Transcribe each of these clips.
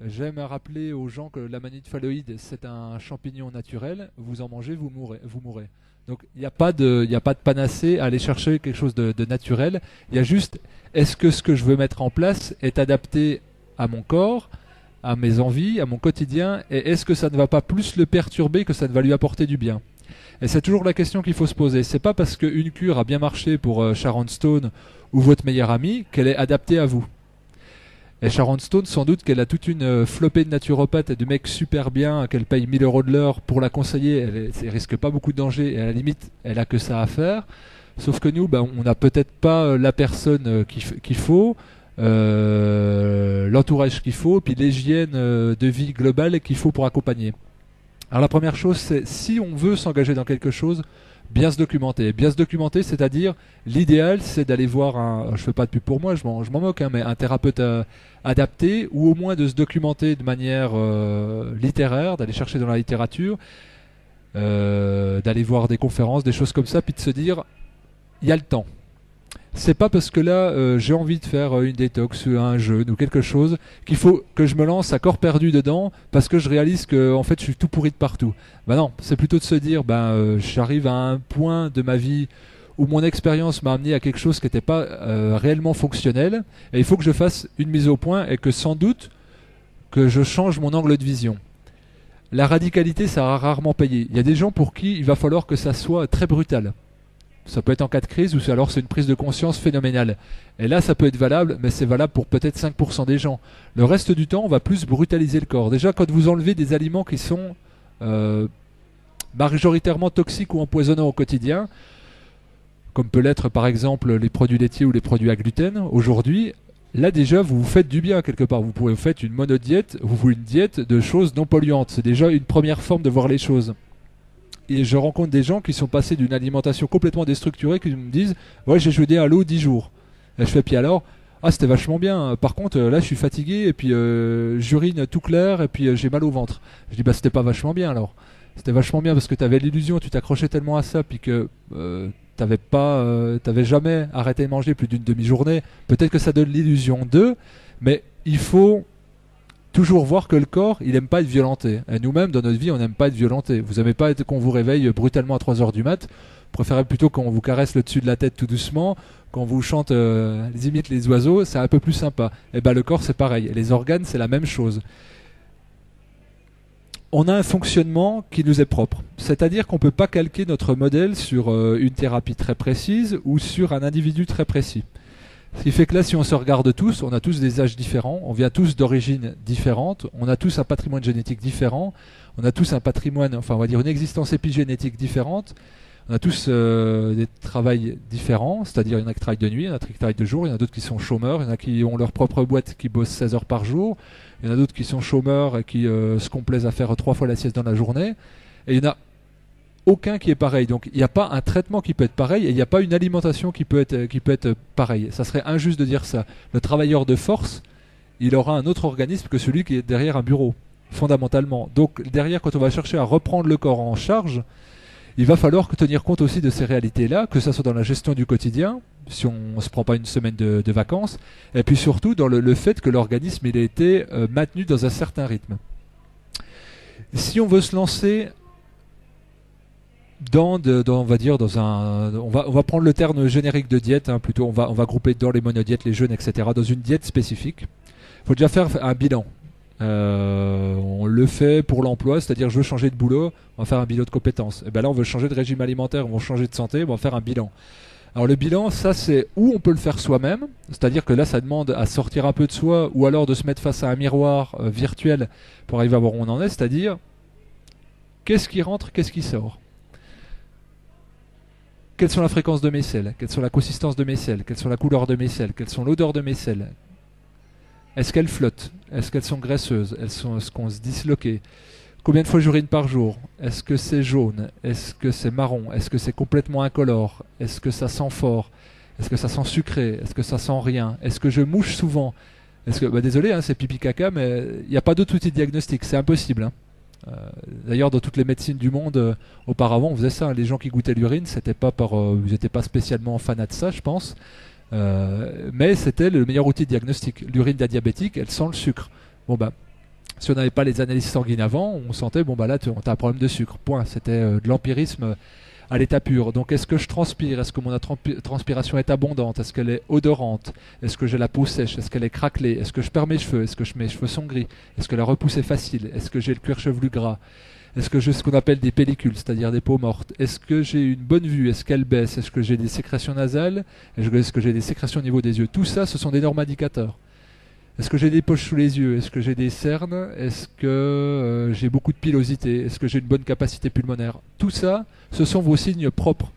J'aime rappeler aux gens que la manite phalloïde, c'est un champignon naturel. Vous en mangez, vous mourrez. Vous mourrez. Donc il n'y a pas de, il y a pas de panacée à aller chercher quelque chose de naturel. Il y a juste, est-ce que ce que je veux mettre en place est adapté à mon corps, à mes envies, à mon quotidien, et est-ce que ça ne va pas plus le perturber que ça ne va lui apporter du bien? Et c'est toujours la question qu'il faut se poser. C'est pas parce qu'une cure a bien marché pour Sharon Stone ou votre meilleur ami qu'elle est adaptée à vous. Et Sharon Stone, sans doute qu'elle a toute une flopée de naturopathes et de mecs super bien, qu'elle paye 1000 € de l'heure pour la conseiller, elle risque pas beaucoup de danger, et à la limite, elle a que ça à faire. Sauf que nous, ben, on n'a peut-être pas la personne qu'il faut, l'entourage qu'il faut, puis l'hygiène de vie globale qu'il faut pour accompagner. Alors la première chose, c'est si on veut s'engager dans quelque chose, bien se documenter. Bien se documenter, c'est-à-dire l'idéal, c'est d'aller voir un, je fais pas de pub pour moi, je m'en moque, hein, mais un thérapeute adapté, ou au moins de se documenter de manière littéraire, d'aller chercher dans la littérature, d'aller voir des conférences, des choses comme ça, puis de se dire, il y a le temps. C'est pas parce que là j'ai envie de faire une détox, un jeûne ou quelque chose qu'il faut que je me lance à corps perdu dedans parce que je réalise que en fait je suis tout pourri de partout. Bah non, c'est plutôt de se dire j'arrive à un point de ma vie où mon expérience m'a amené à quelque chose qui n'était pas réellement fonctionnel et il faut que je fasse une mise au point et que sans doute que je change mon angle de vision. La radicalité, ça a rarement payé. Il y a des gens pour qui il va falloir que ça soit très brutal. Ça peut être en cas de crise ou alors c'est une prise de conscience phénoménale. Et là, ça peut être valable, mais c'est valable pour peut-être 5% des gens. Le reste du temps, on va plus brutaliser le corps. Déjà, quand vous enlevez des aliments qui sont majoritairement toxiques ou empoisonnants au quotidien, comme peut l'être par exemple les produits laitiers ou les produits à gluten, aujourd'hui, là déjà, vous vous faites du bien quelque part. Vous faites une monodiète, vous faites une diète de choses non polluantes. C'est déjà une première forme de voir les choses. Et je rencontre des gens qui sont passés d'une alimentation complètement déstructurée qui me disent ouais, j'ai jeûné à l'eau 10 jours. Et je fais puis alors ah, c'était vachement bien. Par contre là je suis fatigué et puis j'urine tout clair et puis j'ai mal au ventre. Je dis bah c'était pas vachement bien alors. C'était vachement bien parce que tu avais l'illusion, tu t'accrochais tellement à ça puis que t'avais jamais arrêté de manger plus d'une demi-journée. Peut-être que ça donne l'illusion d'eux, mais il faut toujours voir que le corps, il aime pas être violenté. Et nous-mêmes, dans notre vie, on n'aime pas être violenté. Vous n'aimez pas qu'on vous réveille brutalement à 3 heures du mat. Vous préférez plutôt qu'on vous caresse le dessus de la tête tout doucement, qu'on vous chante les imites les oiseaux, c'est un peu plus sympa. Et ben le corps, c'est pareil. Et les organes, c'est la même chose. On a un fonctionnement qui nous est propre. C'est-à-dire qu'on ne peut pas calquer notre modèle sur une thérapie très précise ou sur un individu très précis. Ce qui fait que là, si on se regarde tous, on a tous des âges différents, on vient tous d'origines différentes, on a tous un patrimoine génétique différent, on a tous un patrimoine, enfin on va dire une existence épigénétique différente, on a tous des travails différents, c'est-à-dire il y en a qui travaillent de nuit, il y en a qui travaillent de jour, il y en a d'autres qui sont chômeurs, il y en a qui ont leur propre boîte qui bossent 16 heures par jour, il y en a d'autres qui sont chômeurs et qui se complaisent à faire 3 fois la sieste dans la journée, et il y en a aucun qui est pareil. Donc il n'y a pas un traitement qui peut être pareil et il n'y a pas une alimentation qui peut être pareille. Ça serait injuste de dire ça. Le travailleur de force, il aura un autre organisme que celui qui est derrière un bureau, fondamentalement. Donc derrière, quand on va chercher à reprendre le corps en charge, il va falloir tenir compte aussi de ces réalités-là, que ce soit dans la gestion du quotidien, si on ne se prend pas une semaine de vacances, et puis surtout dans le fait que l'organisme il a été maintenu dans un certain rythme. Si on veut se lancer on va dire on va prendre le terme générique de diète, hein, plutôt on va grouper dans les monodiètes, les jeûnes, etc. dans une diète spécifique. Il faut déjà faire un bilan. On le fait pour l'emploi, c'est-à-dire je veux changer de boulot, on va faire un bilan de compétences. Et ben là on veut changer de régime alimentaire, on va changer de santé, on va faire un bilan. Alors le bilan, ça c'est où on peut le faire soi-même, c'est-à-dire que là ça demande à sortir un peu de soi ou alors de se mettre face à un miroir virtuel pour arriver à voir où on en est, c'est-à-dire qu'est-ce qui rentre, qu'est-ce qui sort. Quelles sont la fréquence de mes selles, quelles sont la consistance de mes selles, quelles sont la couleur de mes selles, quelles sont l'odeur de mes selles. Est-ce qu'elles flottent? Est-ce qu'elles sont graisseuses? Est-ce qu'on se disloqué? Combien de fois j'urine par jour? Est-ce que c'est jaune? Est-ce que c'est marron? Est-ce que c'est complètement incolore? Est-ce que ça sent fort? Est-ce que ça sent sucré? Est-ce que ça sent rien? Est-ce que je mouche souvent? Est-ce que, désolé, hein, c'est pipi caca, mais il n'y a pas d'autre outil de diagnostic, c'est impossible. Hein. D'ailleurs, dans toutes les médecines du monde, auparavant, on faisait ça. Hein. Les gens qui goûtaient l'urine, c'était pas ils n'étaient pas spécialement fanats de ça, je pense. Mais c'était le meilleur outil de diagnostic. L'urine d'un diabétique, elle sent le sucre. Bon Si on n'avait pas les analyses sanguines avant, on sentait, bon bah là, tu as un problème de sucre. Point. C'était de l'empirisme à l'état pur. Donc est-ce que je transpire? Est-ce que mon transpiration est abondante? Est-ce qu'elle est odorante? Est-ce que j'ai la peau sèche? Est-ce qu'elle est craquelée? Est-ce que je perds mes cheveux? Est-ce que mes cheveux sont gris? Est-ce que la repousse est facile? Est-ce que j'ai le cuir chevelu gras? Est-ce que j'ai ce qu'on appelle des pellicules, c'est-à-dire des peaux mortes? Est-ce que j'ai une bonne vue? Est-ce qu'elle baisse? Est-ce que j'ai des sécrétions nasales? Est-ce que j'ai des sécrétions au niveau des yeux? Tout ça, ce sont d'énormes indicateurs. Est-ce que j'ai des poches sous les yeux? Est-ce que j'ai des cernes? Est-ce que j'ai beaucoup de pilosité? Est-ce que j'ai une bonne capacité pulmonaire? Tout ça, ce sont vos signes propres.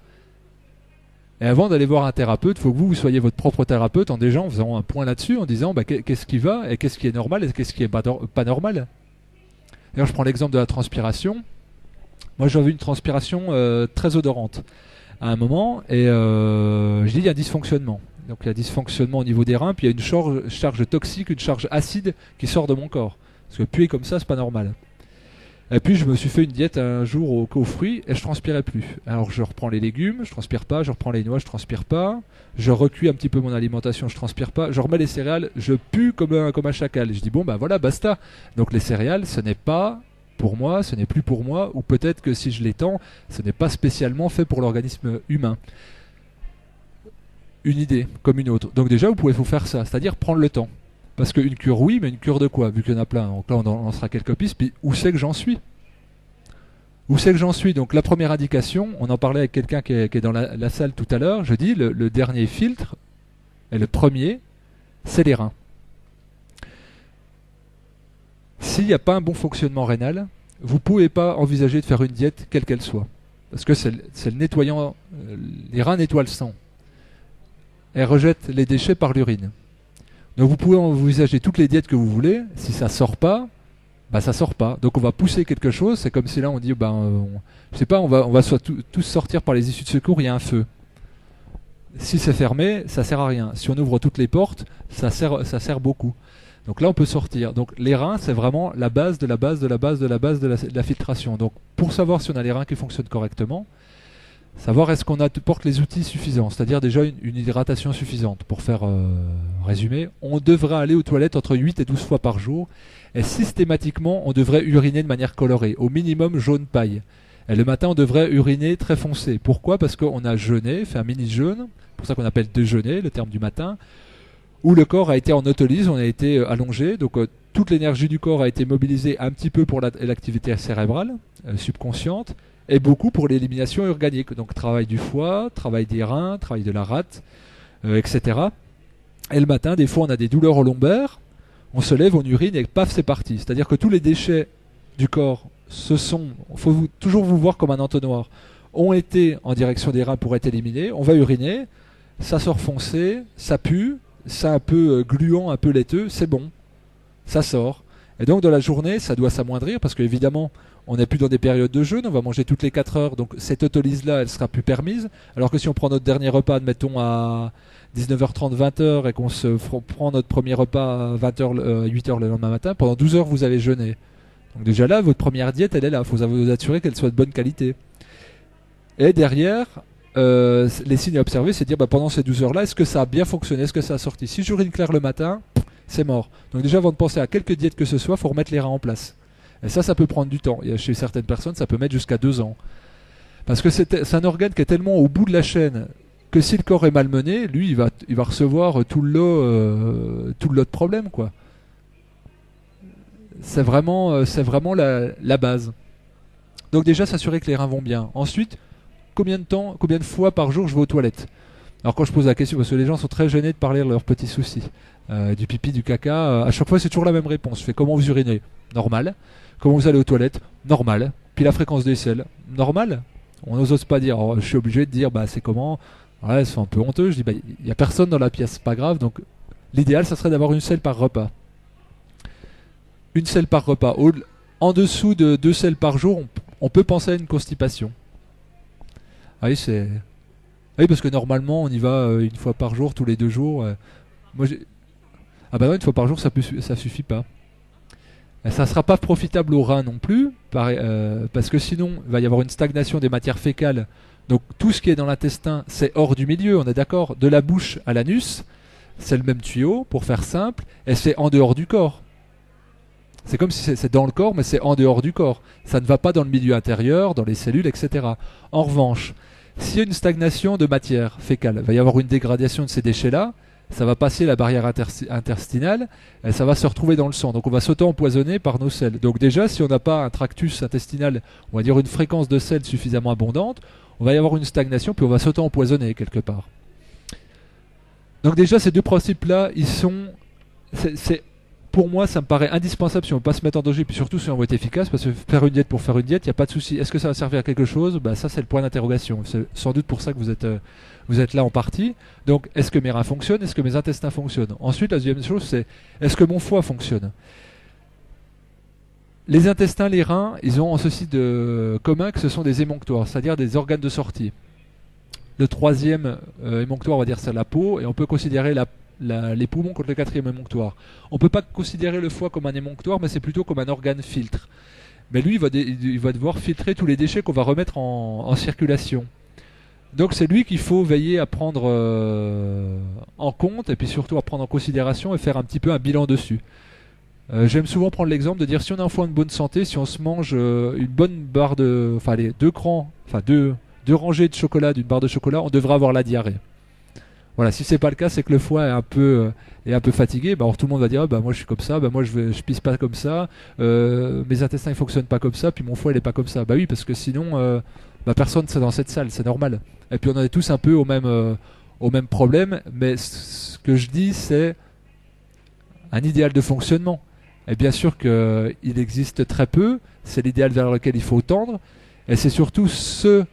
Et avant d'aller voir un thérapeute, il faut que vous soyez votre propre thérapeute en déjà en faisant un point là-dessus, en disant bah, qu'est-ce qui va et qu'est-ce qui est normal et qu'est-ce qui est pas normal. D'ailleurs, je prends l'exemple de la transpiration. Moi, j'avais une transpiration très odorante à un moment et je dis il y a un dysfonctionnement. Donc il y a un dysfonctionnement au niveau des reins, puis il y a une charge toxique, une charge acide qui sort de mon corps. Parce que puer comme ça, c'est pas normal. Et puis je me suis fait une diète un jour aux fruits et je transpirais plus. Alors je reprends les légumes, je transpire pas, je reprends les noix, je transpire pas, je recuis un petit peu mon alimentation, je transpire pas, je remets les céréales, je pue comme un chacal. Je dis bon bah voilà, basta. Donc les céréales, ce n'est pas pour moi, ce n'est plus pour moi, ou peut-être que si je l'étends, ce n'est pas spécialement fait pour l'organisme humain. Une idée comme une autre. Donc déjà vous pouvez vous faire ça, c'est-à-dire prendre le temps. Parce qu'une cure oui, mais une cure de quoi? Vu qu'il y en a plein. Donc là on en lancera quelques pistes, puis où c'est que j'en suis? Où c'est que j'en suis? Donc la première indication, on en parlait avec quelqu'un qui est dans la salle tout à l'heure, je dis le dernier filtre, et le premier, c'est les reins. S'il n'y a pas un bon fonctionnement rénal, vous ne pouvez pas envisager de faire une diète quelle qu'elle soit. Parce que c'est le nettoyant, les reins nettoient le sang. Elles rejettent les déchets par l'urine. Donc vous pouvez envisager toutes les diètes que vous voulez, si ça sort pas, bah ça sort pas. Donc on va pousser quelque chose, c'est comme si là on dit, je sais pas, on va soit tous sortir par les issues de secours, il y a un feu. Si c'est fermé, ça sert à rien. Si on ouvre toutes les portes, ça sert beaucoup. Donc là on peut sortir. Donc les reins, c'est vraiment la base de la base de la base de la base de la filtration. Donc pour savoir si on a les reins qui fonctionnent correctement, savoir est-ce qu'on apporte les outils suffisants, c'est-à-dire déjà une hydratation suffisante. Pour faire résumer, on devrait aller aux toilettes entre 8 et 12 fois par jour, et systématiquement on devrait uriner de manière colorée, au minimum jaune paille. Et le matin on devrait uriner très foncé. Pourquoi? Parce qu'on a jeûné, fait un mini-jeûne, c'est pour ça qu'on appelle déjeuner, le terme du matin, où le corps a été en autolyse, on a été allongé, donc toute l'énergie du corps a été mobilisée un petit peu pour l'activité cérébrale, subconsciente, et beaucoup pour l'élimination organique. Donc travail du foie, travail des reins, travail de la rate, etc. Et le matin, des fois, on a des douleurs au lombaire, on se lève, on urine et paf, c'est parti. C'est-à-dire que tous les déchets du corps, faut toujours vous voir comme un entonnoir, ont été en direction des reins pour être éliminés. On va uriner, ça sort foncé, ça pue, c'est un peu gluant, un peu laiteux, c'est bon, ça sort. Et donc dans la journée, ça doit s'amoindrir parce qu'évidemment, on n'est plus dans des périodes de jeûne, on va manger toutes les 4 heures, donc cette autolyse-là, elle sera plus permise. Alors que si on prend notre dernier repas, admettons à 19h30, 20h, et qu'on prend notre premier repas à 20h, 8h le lendemain matin, pendant 12 heures, vous avez jeûné. Donc déjà là, votre première diète, elle est là. Il faut vous assurer qu'elle soit de bonne qualité. Et derrière, les signes à observer, c'est de dire pendant ces 12 heures-là, est-ce que ça a bien fonctionné? Est-ce que ça a sorti? Si j'urine clair le matin, c'est mort. Donc déjà, avant de penser à quelque diète que ce soit, il faut remettre les reins en place. Et ça peut prendre du temps. Chez certaines personnes, ça peut mettre jusqu'à 2 ans. Parce que c'est un organe qui est tellement au bout de la chaîne que si le corps est malmené, lui, il va recevoir tout le lot de problèmes, quoi. C'est vraiment la base. Donc déjà, s'assurer que les reins vont bien. Ensuite, combien de fois par jour je vais aux toilettes? Alors quand je pose la question, parce que les gens sont très gênés de parler de leurs petits soucis, du pipi, du caca, à chaque fois c'est toujours la même réponse. Je fais comment vous urinez? Normal. Comment vous allez aux toilettes? Normal. Puis la fréquence des selles? Normal. On n'ose pas dire. Alors, je suis obligé de dire c'est comment? Ouais, c'est un peu honteux. Je dis il n'y a personne dans la pièce, c'est pas grave. Donc l'idéal, ça serait d'avoir une selle par repas. Une selle par repas. En dessous de 2 selles par jour, on peut penser à une constipation. Ah oui, parce que normalement, on y va une fois par jour, tous les 2 jours. Moi, non, une fois par jour, ça suffit pas. Et ça ne sera pas profitable aux reins non plus, parce que sinon, il va y avoir une stagnation des matières fécales. Donc tout ce qui est dans l'intestin, c'est hors du milieu, on est d'accord? De la bouche à l'anus, c'est le même tuyau, pour faire simple, et c'est en dehors du corps. C'est comme si c'est dans le corps, mais c'est en dehors du corps. Ça ne va pas dans le milieu intérieur, dans les cellules, etc. En revanche, s'il y a une stagnation de matière fécale, il va y avoir une dégradation de ces déchets-là, ça va passer la barrière intestinale, et ça va se retrouver dans le sang. Donc on va s'auto-empoisonner par nos selles. Donc déjà, si on n'a pas un tractus intestinal, on va dire une fréquence de sel suffisamment abondante, on va y avoir une stagnation, puis on va s'auto-empoisonner quelque part. Donc déjà, ces deux principes-là, ils sont... pour moi, ça me paraît indispensable si on ne veut pas se mettre en danger, puis surtout si on veut être efficace, parce que faire une diète pour faire une diète, il n'y a pas de souci. Est-ce que ça va servir à quelque chose? Ça, c'est le point d'interrogation. C'est sans doute pour ça que vous êtes là en partie. Donc, est-ce que mes reins fonctionnent? Est-ce que mes intestins fonctionnent? Ensuite, la deuxième chose, c'est est-ce que mon foie fonctionne? Les intestins, les reins, ils ont en ceci de commun que ce sont des émonctoires, c'est-à-dire des organes de sortie. Le troisième émonctoire, on va dire, c'est la peau, et on peut considérer les poumons contre le quatrième émonctoire. On ne peut pas considérer le foie comme un émonctoire, mais c'est plutôt comme un organe filtre. Mais lui, il va devoir filtrer tous les déchets qu'on va remettre en circulation. Donc c'est lui qu'il faut veiller à prendre en compte, et puis surtout à prendre en considération et faire un petit peu un bilan dessus. J'aime souvent prendre l'exemple de dire si on a un foie en bonne santé, si on se mange une bonne barre de... Enfin, les deux rangées de chocolat d'une barre de chocolat, on devrait avoir la diarrhée. Voilà, si c'est pas le cas, c'est que le foie est un peu fatigué. Alors tout le monde va dire moi je suis comme ça, moi je pisse pas comme ça, mes intestins ils fonctionnent pas comme ça, puis mon foie il est pas comme ça. Bah oui, parce que sinon personne c'est dans cette salle, c'est normal. Et puis on en est tous un peu au même problème, mais ce que je dis c'est un idéal de fonctionnement. Et bien sûr qu'il existe très peu, c'est l'idéal vers lequel il faut tendre, et c'est surtout ce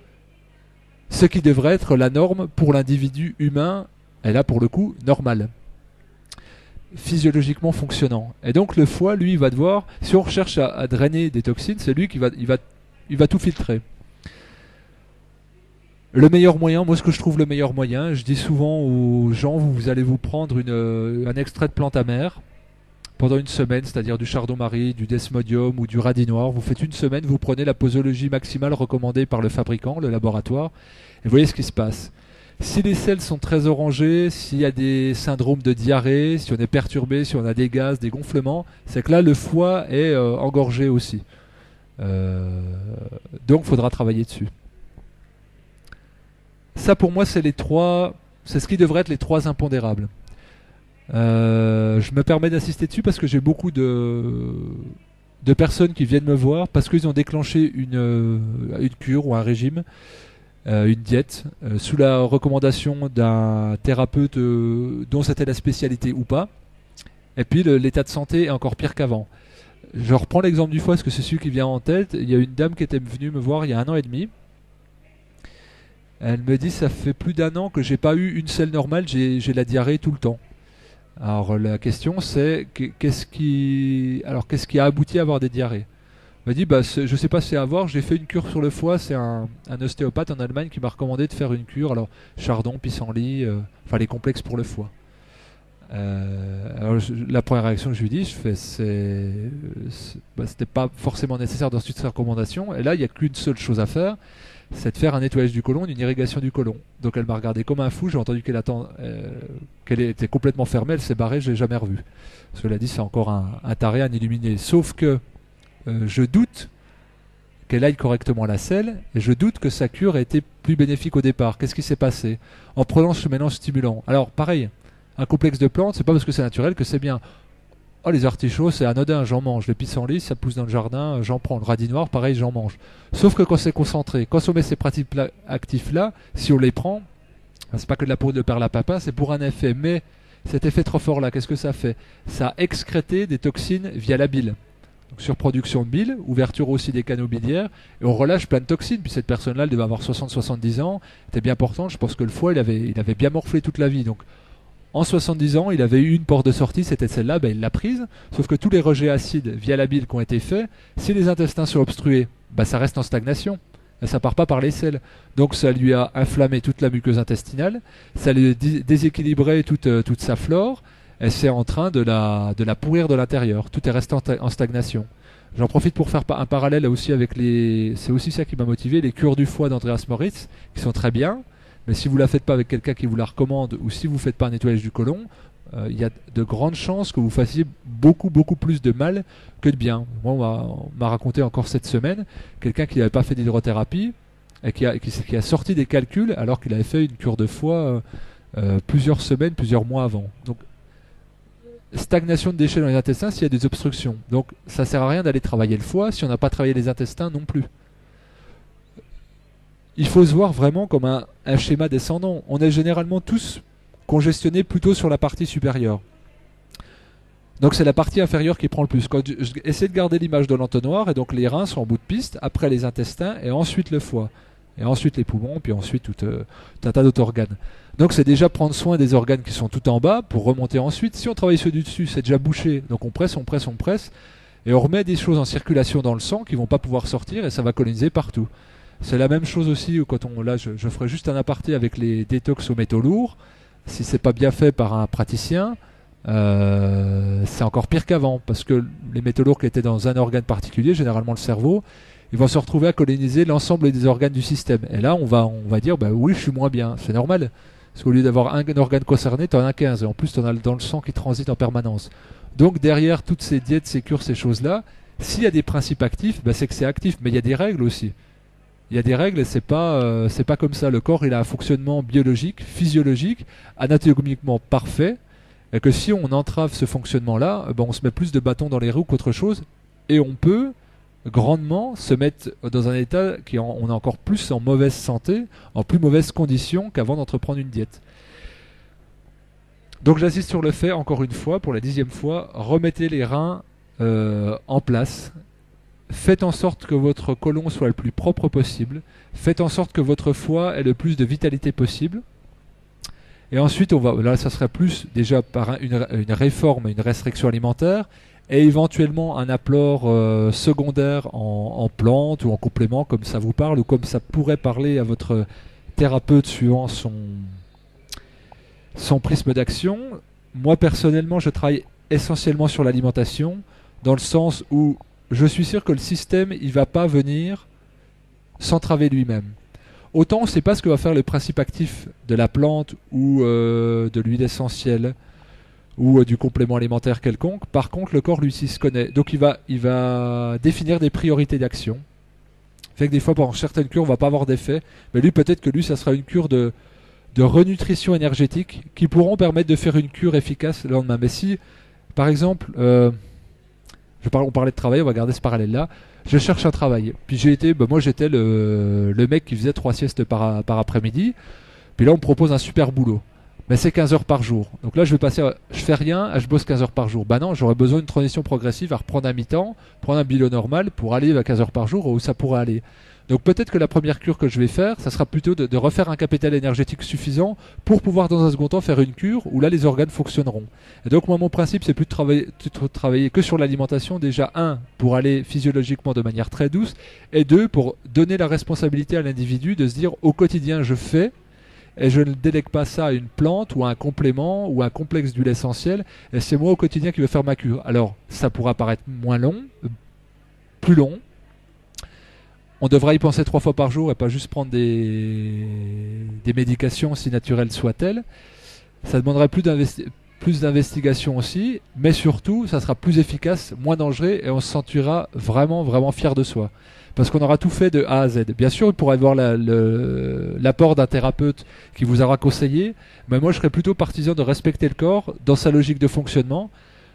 qui devrait être la norme pour l'individu humain, et là pour le coup, normal, physiologiquement fonctionnant. Et donc le foie, lui, il va devoir, si on recherche à drainer des toxines, c'est lui qui va tout filtrer. Le meilleur moyen, moi ce que je trouve le meilleur moyen, je dis souvent aux gens, vous allez vous prendre un extrait de plante amère, pendant une semaine, c'est-à-dire du chardon-marie, du desmodium ou du radis noir. Vous faites une semaine, vous prenez la posologie maximale recommandée par le fabricant, le laboratoire, et vous voyez ce qui se passe. Si les selles sont très orangées, s'il y a des syndromes de diarrhée, si on est perturbé, si on a des gaz, des gonflements, c'est que là le foie est engorgé aussi. Donc il faudra travailler dessus. Ça pour moi c'est ce qui devrait être les trois impondérables. Je me permets d'insister dessus parce que j'ai beaucoup de personnes qui viennent me voir parce qu'ils ont déclenché une cure ou un régime, une diète, sous la recommandation d'un thérapeute dont c'était la spécialité ou pas. Et puis l'état de santé est encore pire qu'avant. Je reprends l'exemple du foie parce que c'est celui qui vient en tête. Il y a une dame qui était venue me voir il y a 1 an et demi. Elle me dit ça fait plus d'1 an que j'ai pas eu une selle normale, j'ai la diarrhée tout le temps. Alors la question c'est qu'est-ce qui a abouti à avoir des diarrhées? Elle m'a dit je sais pas si c'est à voir, j'ai fait une cure sur le foie, c'est un ostéopathe en Allemagne qui m'a recommandé de faire une cure, alors chardon, pissenlit, les complexes pour le foie. La première réaction que je lui dis, c'était pas forcément nécessaire de suivre cette recommandation, et là il n'y a qu'une seule chose à faire, c'est de faire un nettoyage du côlon, une irrigation du côlon. Donc elle m'a regardé comme un fou, j'ai entendu qu'elle était complètement fermée, elle s'est barrée, je l'ai jamais revue. Cela dit, c'est encore un taré, un illuminé. Sauf que je doute qu'elle aille correctement la selle, et je doute que sa cure ait été plus bénéfique au départ. Qu'est-ce qui s'est passé en prenant ce mélange stimulant? Alors pareil, un complexe de plantes, c'est pas parce que c'est naturel que c'est bien. Oh, les artichauts, c'est anodin, j'en mange. Les pissenlits, ça pousse dans le jardin, j'en prends. Le radis noir, pareil, j'en mange. Sauf que quand c'est concentré, quand on met ces pratiques actifs-là, si on les prend, c'est pas que de la poudre de perlimpinpin, c'est pour un effet. Mais cet effet trop fort-là, qu'est-ce que ça fait? Ça a excrété des toxines via la bile. Donc surproduction de bile, ouverture aussi des canaux biliaires, et on relâche plein de toxines. Puis cette personne-là, elle devait avoir 60-70 ans, c'était bien important. Je pense que le foie, il avait bien morflé toute la vie. Donc en 70 ans, il avait eu une porte de sortie, c'était celle-là, il l'a prise. Sauf que tous les rejets acides via la bile qui ont été faits, si les intestins sont obstrués, ça reste en stagnation. Et ça part pas par les selles. Donc ça lui a inflammé toute la muqueuse intestinale, ça lui a déséquilibré toute sa flore, et c'est en train de la pourrir de l'intérieur. Tout est resté en stagnation. J'en profite pour faire un parallèle aussi avec c'est aussi ça qui m'a motivé, les cures du foie d'Andreas Moritz, qui sont très bien. Mais si vous ne la faites pas avec quelqu'un qui vous la recommande, ou si vous ne faites pas un nettoyage du côlon, il y a de grandes chances que vous fassiez beaucoup plus de mal que de bien. Moi, on m'a raconté encore cette semaine quelqu'un qui n'avait pas fait d'hydrothérapie et qui a sorti des calculs alors qu'il avait fait une cure de foie plusieurs semaines, plusieurs mois avant. Donc stagnation de déchets dans les intestins s'il y a des obstructions. Donc ça sert à rien d'aller travailler le foie si on n'a pas travaillé les intestins non plus. Il faut se voir vraiment comme un schéma descendant. On est généralement tous congestionnés plutôt sur la partie supérieure. Donc c'est la partie inférieure qui prend le plus. Essayez de garder l'image de l'entonnoir, et donc les reins sont en bout de piste, après les intestins, et ensuite le foie, et ensuite les poumons, puis ensuite tout un tas d'autres organes. Donc c'est déjà prendre soin des organes qui sont tout en bas pour remonter ensuite. Si on travaille ceux du dessus, c'est déjà bouché, donc on presse, et on remet des choses en circulation dans le sang qui vont pas pouvoir sortir, et ça va coloniser partout. C'est la même chose aussi quand je ferai juste un aparté avec les détox aux métaux lourds. Si c'est pas bien fait par un praticien, c'est encore pire qu'avant, parce que les métaux lourds qui étaient dans un organe particulier, généralement le cerveau, ils vont se retrouver à coloniser l'ensemble des organes du système. Et là, on va dire, bah oui, je suis moins bien. C'est normal. Parce qu'au lieu d'avoir un organe concerné, tu en as 15. Et en plus, tu en as dans le sang qui transite en permanence. Donc derrière toutes ces diètes, ces cures, ces choses-là, s'il y a des principes actifs, bah, c'est que c'est actif. Mais il y a des règles aussi. Il y a des règles et c'est pas comme ça. Le corps, il a un fonctionnement biologique, physiologique, anatomiquement parfait. Et que si on entrave ce fonctionnement-là, ben on se met plus de bâtons dans les roues qu'autre chose. Et on peut grandement se mettre dans un état on est encore plus en mauvaise santé, en plus mauvaise condition qu'avant d'entreprendre une diète. Donc j'insiste sur le fait, encore une fois, pour la 10e fois, remettez les reins en place. Faites en sorte que votre côlon soit le plus propre possible. Faites en sorte que votre foie ait le plus de vitalité possible. Et ensuite, là, ça serait plus déjà par une réforme, une restriction alimentaire, et éventuellement un apport secondaire en plantes ou en complément, comme ça vous parle, ou comme ça pourrait parler à votre thérapeute suivant son prisme d'action. Moi, personnellement, je travaille essentiellement sur l'alimentation, dans le sens où je suis sûr que le système, il ne va pas venir s'entraver lui-même. Autant on ne sait pas ce que va faire le principe actif de la plante ou de l'huile essentielle ou du complément alimentaire quelconque. Par contre, le corps, lui, s'il se connaît. Donc il va définir des priorités d'action. Fait que des fois, pendant certaines cures, on ne va pas avoir d'effet. Mais lui, peut-être que ça sera une cure de renutrition énergétique qui pourront permettre de faire une cure efficace le lendemain. Mais si, par exemple... on parlait de travail, on va garder ce parallèle-là. Je cherche un travail. Puis moi j'étais le mec qui faisait 3 siestes par après-midi. Puis là on me propose un super boulot. Mais c'est 15 heures par jour. Donc là je fais rien, je bosse 15 heures par jour. Bah non, j'aurais besoin d'une transition progressive à reprendre un mi-temps, prendre un boulot normal pour aller à 15 heures par jour où ça pourrait aller. Donc peut-être que la première cure que je vais faire, ça sera plutôt de refaire un capital énergétique suffisant pour pouvoir dans un second temps faire une cure où là les organes fonctionneront. Et donc moi mon principe c'est plus de travailler que sur l'alimentation, déjà pour aller physiologiquement de manière très douce, et 2 pour donner la responsabilité à l'individu de se dire au quotidien je fais, et je ne délègue pas ça à une plante ou à un complément ou à un complexe d'huile essentielle, et c'est moi au quotidien qui vais faire ma cure. Alors ça pourra paraître moins long, plus long. On devra y penser 3 fois par jour et pas juste prendre des médications, si naturelles soient-elles. Ça demanderait plus d'investigation aussi, mais surtout, ça sera plus efficace, moins dangereux, et on se sentira vraiment fier de soi. Parce qu'on aura tout fait de A à Z. Bien sûr, il pourra y avoir l'apport d'un thérapeute qui vous aura conseillé, mais moi je serais plutôt partisan de respecter le corps dans sa logique de fonctionnement.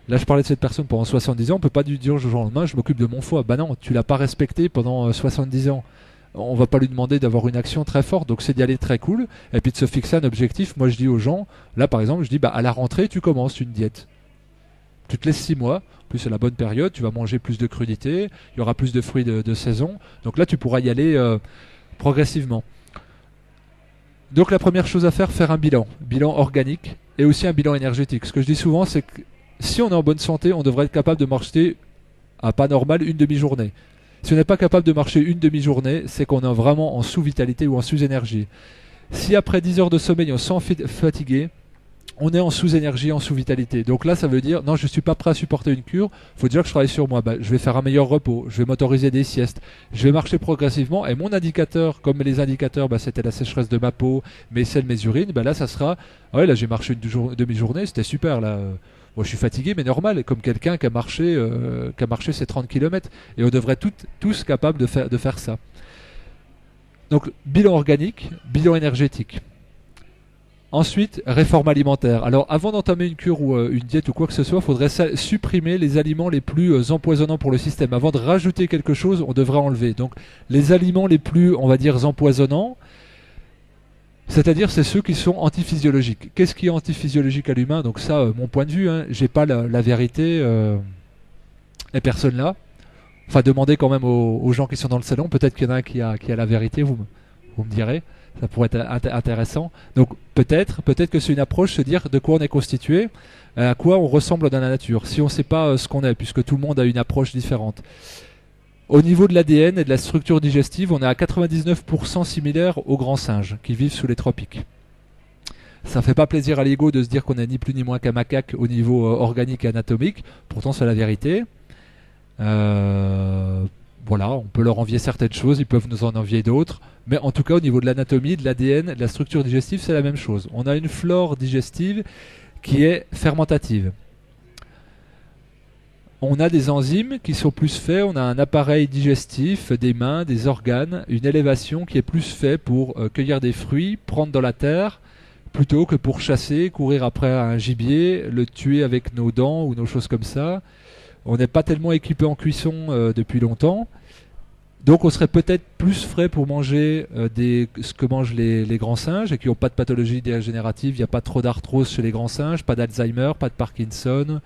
Là, je parlais de cette personne pendant 70 ans, on peut pas lui dire du jour au lendemain, je m'occupe de mon foie. Bah non, tu l'as pas respecté pendant 70 ans. On va pas lui demander d'avoir une action très forte, donc c'est d'y aller très cool, et puis de se fixer un objectif. Moi, je dis aux gens, là par exemple, je dis, à la rentrée, tu commences une diète. Tu te laisses 6 mois, en plus c'est la bonne période, tu vas manger plus de crudités, il y aura plus de fruits de saison, donc là tu pourras y aller progressivement. Donc la première chose à faire un bilan organique, et aussi un bilan énergétique. Ce que je dis souvent, c'est que si on est en bonne santé, on devrait être capable de marcher à pas normal une demi-journée. Si on n'est pas capable de marcher une demi-journée, c'est qu'on est vraiment en sous-vitalité ou en sous-énergie. Si après 10 heures de sommeil, on se sent fatigué, on est en sous-énergie, en sous-vitalité. Donc là, ça veut dire, non, je ne suis pas prêt à supporter une cure, il faut déjà que je travaille sur moi. Bah, je vais faire un meilleur repos, je vais m'autoriser des siestes, je vais marcher progressivement, et mon indicateur, comme les indicateurs, bah, c'était la sécheresse de ma peau, mes selles, mes urines, bah, là, ça sera, ah ouais, là, j'ai marché une demi-journée, c'était super, là. Moi, je suis fatigué, mais normal, comme quelqu'un qui a marché ses 30 km. Et on devrait tous capables de faire ça. Donc, bilan organique, bilan énergétique. Ensuite, réforme alimentaire. Alors, avant d'entamer une cure ou une diète ou quoi que ce soit, il faudrait supprimer les aliments les plus empoisonnants pour le système. Avant de rajouter quelque chose, on devrait enlever. Donc, les aliments les plus, on va dire, empoisonnants, c'est-à-dire c'est ceux qui sont antiphysiologiques. Qu'est-ce qui est antiphysiologique à l'humain? Donc ça, mon point de vue, hein, j'ai pas la vérité et personne là. Enfin, demandez quand même aux gens qui sont dans le salon. Peut-être qu'il y en a un qui a la vérité, vous me direz. Ça pourrait être intéressant. Donc peut-être que c'est une approche, se dire de quoi on est constitué, à quoi on ressemble dans la nature. Si on ne sait pas ce qu'on est, puisque tout le monde a une approche différente. Au niveau de l'ADN et de la structure digestive, on est à 99% similaire aux grands singes qui vivent sous les tropiques. Ça ne fait pas plaisir à l'ego de se dire qu'on est ni plus ni moins qu'un macaque au niveau organique et anatomique. Pourtant, c'est la vérité. Voilà, on peut leur envier certaines choses, ils peuvent nous en envier d'autres. Mais en tout cas, au niveau de l'anatomie, de l'ADN, de la structure digestive, c'est la même chose. On a une flore digestive qui est fermentative. On a des enzymes qui sont plus faits, on a un appareil digestif, des mains, des organes, une élévation qui est plus fait pour cueillir des fruits, prendre dans la terre, plutôt que pour chasser, courir après un gibier, le tuer avec nos dents ou nos choses comme ça. On n'est pas tellement équipé en cuisson depuis longtemps. Donc on serait peut-être plus frais pour manger ce que mangent les grands singes et qui n'ont pas de pathologie dégénérative. Il n'y a pas trop d'arthrose chez les grands singes, pas d'Alzheimer, pas de Parkinson,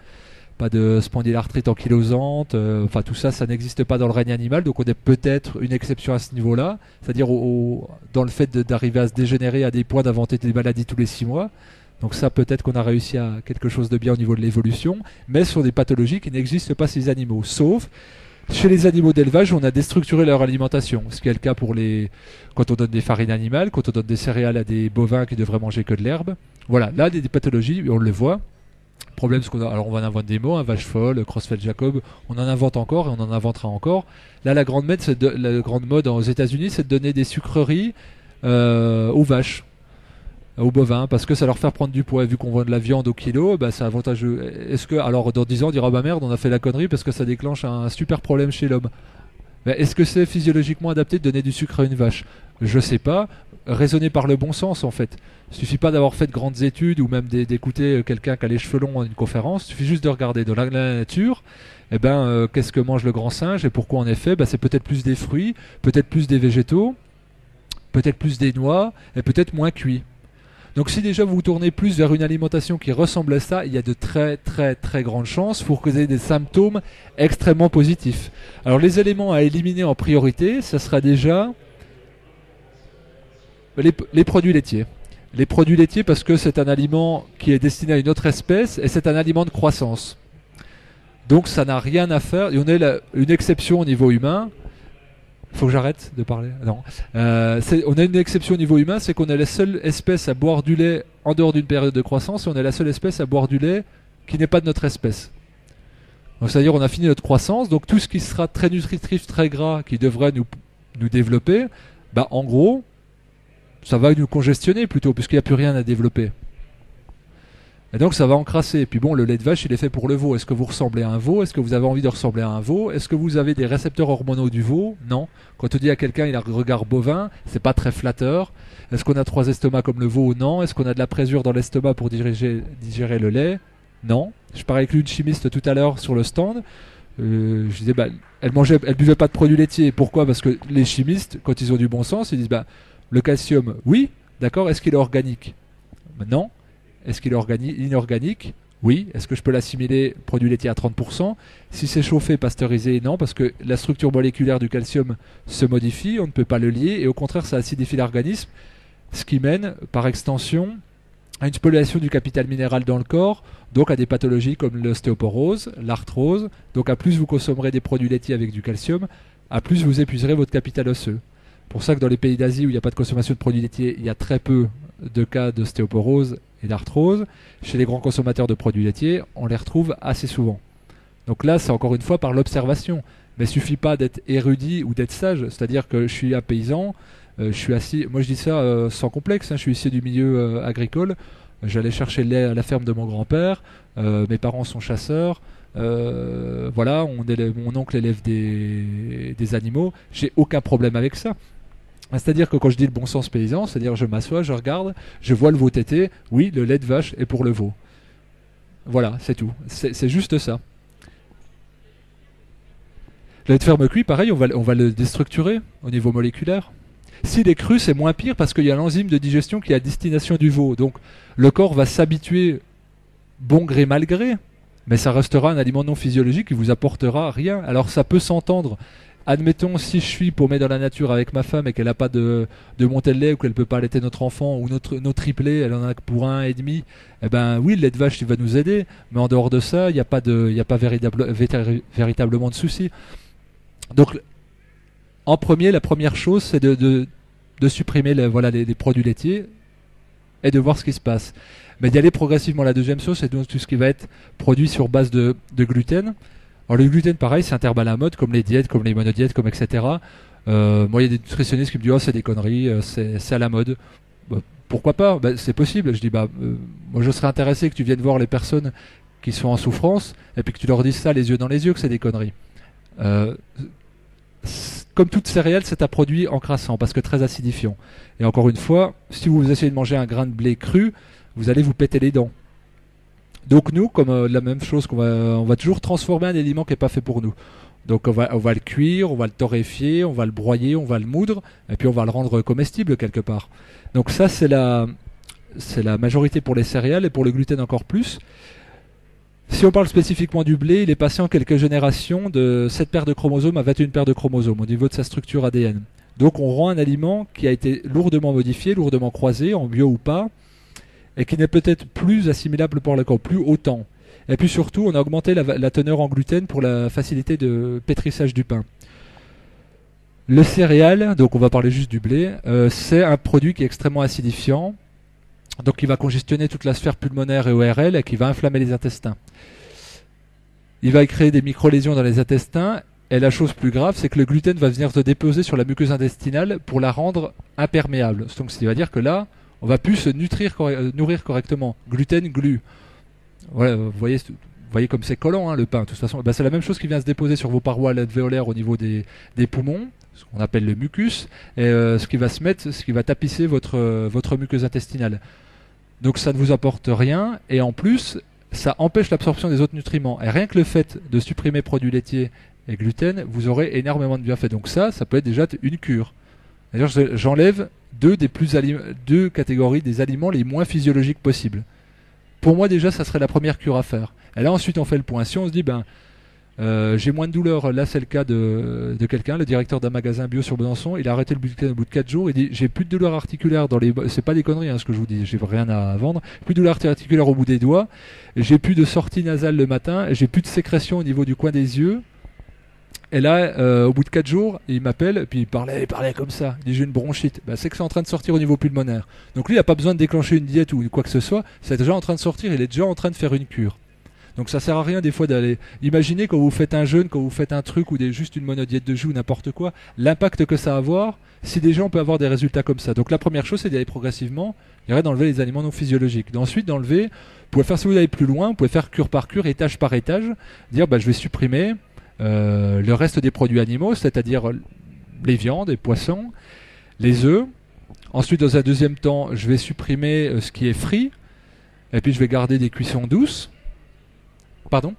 pas de spondylarthrite ankylosante, enfin tout ça, ça n'existe pas dans le règne animal, donc on est peut-être une exception à ce niveau-là, c'est-à-dire dans le fait d'arriver à se dégénérer à des points d'inventer des maladies tous les 6 mois. Donc ça, peut-être qu'on a réussi à quelque chose de bien au niveau de l'évolution, mais sur des pathologies qui n'existent pas chez les animaux, sauf chez les animaux d'élevage, on a déstructuré leur alimentation, ce qui est le cas quand on donne des farines animales, quand on donne des céréales à des bovins qui devraient manger que de l'herbe. Voilà, là, des pathologies, on le voit. Le problème, c'est alors on va en inventer des mots, vache folle, Creutzfeldt-Jakob, on en invente encore et on en inventera encore. Là, la grande mode aux États-Unis, c'est de donner des sucreries aux vaches, aux bovins, parce que ça leur fait prendre du poids. Vu qu'on vend de la viande au kilo, bah, c'est avantageux. Alors dans 10 ans, on dira bah merde, on a fait la connerie parce que ça déclenche un super problème chez l'homme. Mais est-ce que c'est physiologiquement adapté de donner du sucre à une vache? Je sais pas. Raisonner par le bon sens en fait. Il suffit pas d'avoir fait de grandes études ou même d'écouter quelqu'un qui a les cheveux longs à une conférence. Il suffit juste de regarder dans la nature. Qu'est-ce que mange le grand singe et pourquoi en effet c'est peut-être plus des fruits, peut-être plus des végétaux, peut-être plus des noix et peut-être moins cuits. Donc si déjà vous vous tournez plus vers une alimentation qui ressemble à ça, il y a de très très très grandes chances pour que vous ayez des symptômes extrêmement positifs. Alors les éléments à éliminer en priorité, ça sera déjà les produits laitiers. Les produits laitiers parce que c'est un aliment qui est destiné à une autre espèce et c'est un aliment de croissance. Donc ça n'a rien à faire. Et on est une exception au niveau humain. Faut que j'arrête de parler? Non. On a une exception au niveau humain, c'est qu'on est la seule espèce à boire du lait en dehors d'une période de croissance et on est la seule espèce à boire du lait qui n'est pas de notre espèce. Donc c'est-à-dire on a fini notre croissance, donc tout ce qui sera très nutritif, très gras, qui devrait nous développer, en gros, ça va nous congestionner plutôt, puisqu'il n'y a plus rien à développer. Et donc ça va encrasser. Et puis bon, le lait de vache, il est fait pour le veau. Est-ce que vous ressemblez à un veau? Est-ce que vous avez envie de ressembler à un veau? Est-ce que vous avez des récepteurs hormonaux du veau? Non. Quand on dit à quelqu'un il a un regard bovin, c'est pas très flatteur. Est-ce qu'on a 3 estomacs comme le veau? Non. Est-ce qu'on a de la présure dans l'estomac pour digérer le lait? Non. Je parlais avec une chimiste tout à l'heure sur le stand. Je disais, elle buvait pas de produits laitiers. Pourquoi? Parce que les chimistes, quand ils ont du bon sens, ils disent, le calcium, oui, d'accord. Est-ce qu'il est organique? Non. Est-ce qu'il est inorganique? Oui. Est-ce que je peux l'assimiler produit laitier à 30%? Si c'est chauffé, pasteurisé, non, parce que la structure moléculaire du calcium se modifie, on ne peut pas le lier, et au contraire, ça acidifie l'organisme, ce qui mène, par extension, à une spoliation du capital minéral dans le corps, donc à des pathologies comme l'ostéoporose, l'arthrose. Donc à plus vous consommerez des produits laitiers avec du calcium, à plus vous épuiserez votre capital osseux. Pour ça que dans les pays d'Asie où il n'y a pas de consommation de produits laitiers, il y a très peu de cas d'ostéoporose et d'arthrose. Chez les grands consommateurs de produits laitiers, on les retrouve assez souvent. Donc là, c'est encore une fois par l'observation. Mais il ne suffit pas d'être érudit ou d'être sage. C'est-à-dire que je suis un paysan, je suis assis, moi je dis ça sans complexe, hein, je suis issu du milieu agricole. J'allais chercher le lait à la ferme de mon grand-père, mes parents sont chasseurs, voilà, mon oncle élève des animaux, j'ai aucun problème avec ça. C'est-à-dire que quand je dis le bon sens paysan, c'est-à-dire je m'assois, je regarde, je vois le veau téter, oui, le lait de vache est pour le veau. Voilà, c'est tout. C'est juste ça. Le lait de ferme cuit, pareil, on va le déstructurer au niveau moléculaire. S'il est cru, c'est moins pire parce qu'il y a l'enzyme de digestion qui est à destination du veau. Donc le corps va s'habituer, bon gré mal gré, mais ça restera un aliment non physiologique qui vous apportera rien. Alors ça peut s'entendre. Admettons, si je suis paumé dans la nature avec ma femme et qu'elle n'a pas de montée de lait ou qu'elle ne peut pas allaiter notre enfant ou nos triplés, elle en a que pour 1,5, eh ben oui, le lait de vache il va nous aider, mais en dehors de ça, il n'y a pas véritablement de souci. Donc en premier, la première chose, c'est de supprimer les produits laitiers et de voir ce qui se passe. Mais d'y aller progressivement. La deuxième chose, c'est donc tout ce qui va être produit sur base de gluten. Alors le gluten, pareil, c'est un terme à la mode, comme les diètes, comme les monodiètes, comme etc. Moi, il y a des nutritionnistes qui me disent « Oh, c'est des conneries, c'est à la mode. » Pourquoi pas? C'est possible. Je dis moi, je serais intéressé que tu viennes voir les personnes qui sont en souffrance et puis que tu leur dises ça les yeux dans les yeux que c'est des conneries. Comme toute céréale, c'est un produit encrassant parce que très acidifiant. Et encore une fois, si vous essayez de manger un grain de blé cru, vous allez vous péter les dents. Donc nous, comme la même chose, on va toujours transformer un aliment qui n'est pas fait pour nous. Donc on va le cuire, on va le torréfier, on va le broyer, on va le moudre, et puis on va le rendre comestible quelque part. Donc ça, c'est la majorité pour les céréales et pour le gluten encore plus. Si on parle spécifiquement du blé, il est passé en quelques générations de 7 paires de chromosomes à 21 paires de chromosomes au niveau de sa structure ADN. Donc on rend un aliment qui a été lourdement modifié, lourdement croisé, en bio ou pas, et qui n'est peut-être plus assimilable par le corps, plus autant. Et puis surtout, on a augmenté la teneur en gluten pour la facilité de pétrissage du pain. Le céréal, donc on va parler juste du blé, c'est un produit qui est extrêmement acidifiant, donc qui va congestionner toute la sphère pulmonaire et ORL et qui va inflammer les intestins. Il va créer des micro-lésions dans les intestins, et la chose plus grave, c'est que le gluten va venir se déposer sur la muqueuse intestinale pour la rendre imperméable. Donc ce qui va dire que là, on va plus se nourrir correctement. Gluten, glu. Voilà, vous voyez comme c'est collant, hein, le pain. De toute façon, c'est la même chose qui vient se déposer sur vos parois alvéolaires au niveau des poumons, ce qu'on appelle le mucus, et ce qui va tapisser votre muqueuse intestinale. Donc ça ne vous apporte rien, et en plus, ça empêche l'absorption des autres nutriments. Et rien que le fait de supprimer produits laitiers et gluten, vous aurez énormément de bienfaits. Donc ça peut être déjà une cure. D'ailleurs, j'enlève deux catégories des aliments les moins physiologiques possibles. Pour moi, déjà, ça serait la première cure à faire. Et là, ensuite, on fait le point. Si on se dit, j'ai moins de douleur, là, c'est le cas de quelqu'un, le directeur d'un magasin bio sur Besançon, il a arrêté le gluten au bout de 4 jours, il dit, j'ai plus de douleur articulaire c'est pas des conneries, hein, ce que je vous dis, j'ai rien à vendre, plus de douleur articulaire au bout des doigts, j'ai plus de sortie nasale le matin, j'ai plus de sécrétion au niveau du coin des yeux. Et là, au bout de 4 jours, il m'appelle, puis il parlait comme ça. Il dit j'ai une bronchite. C'est que c'est en train de sortir au niveau pulmonaire. Donc lui, il n'a pas besoin de déclencher une diète ou quoi que ce soit. C'est déjà en train de sortir, il est déjà en train de faire une cure. Donc ça sert à rien des fois d'aller... Imaginez quand vous faites un jeûne, quand vous faites un truc ou juste une monodiète de jus ou n'importe quoi, l'impact que ça va avoir, si déjà on peut avoir des résultats comme ça. Donc la première chose, c'est d'y aller progressivement, d'enlever les aliments non physiologiques. Ensuite, d'enlever, vous pouvez faire, si vous allez plus loin, vous pouvez faire cure par cure, étage par étage, dire je vais supprimer le reste des produits animaux, c'est-à-dire les viandes, les poissons, les œufs. Ensuite, dans un deuxième temps, je vais supprimer ce qui est frit, et puis je vais garder des cuissons douces. Pardon?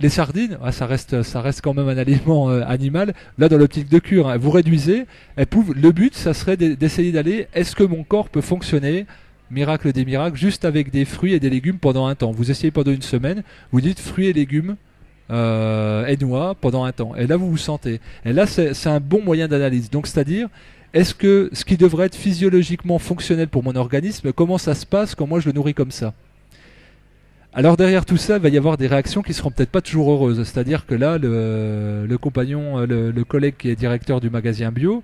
Les sardines, ça reste quand même un aliment animal. Là, dans l'optique de cure, hein, vous réduisez. Et le but, ça serait d'essayer d'aller, est-ce que mon corps peut fonctionner, miracle des miracles, juste avec des fruits et des légumes pendant un temps. Vous essayez pendant une semaine, vous dites fruits et légumes et noix pendant un temps. Et là, vous vous sentez. Et là, c'est un bon moyen d'analyse. Donc, c'est-à-dire, est-ce que ce qui devrait être physiologiquement fonctionnel pour mon organisme, comment ça se passe quand moi je le nourris comme ça? Alors derrière tout ça, il va y avoir des réactions qui seront peut-être pas toujours heureuses. C'est-à-dire que là, le compagnon, le collègue qui est directeur du magasin bio,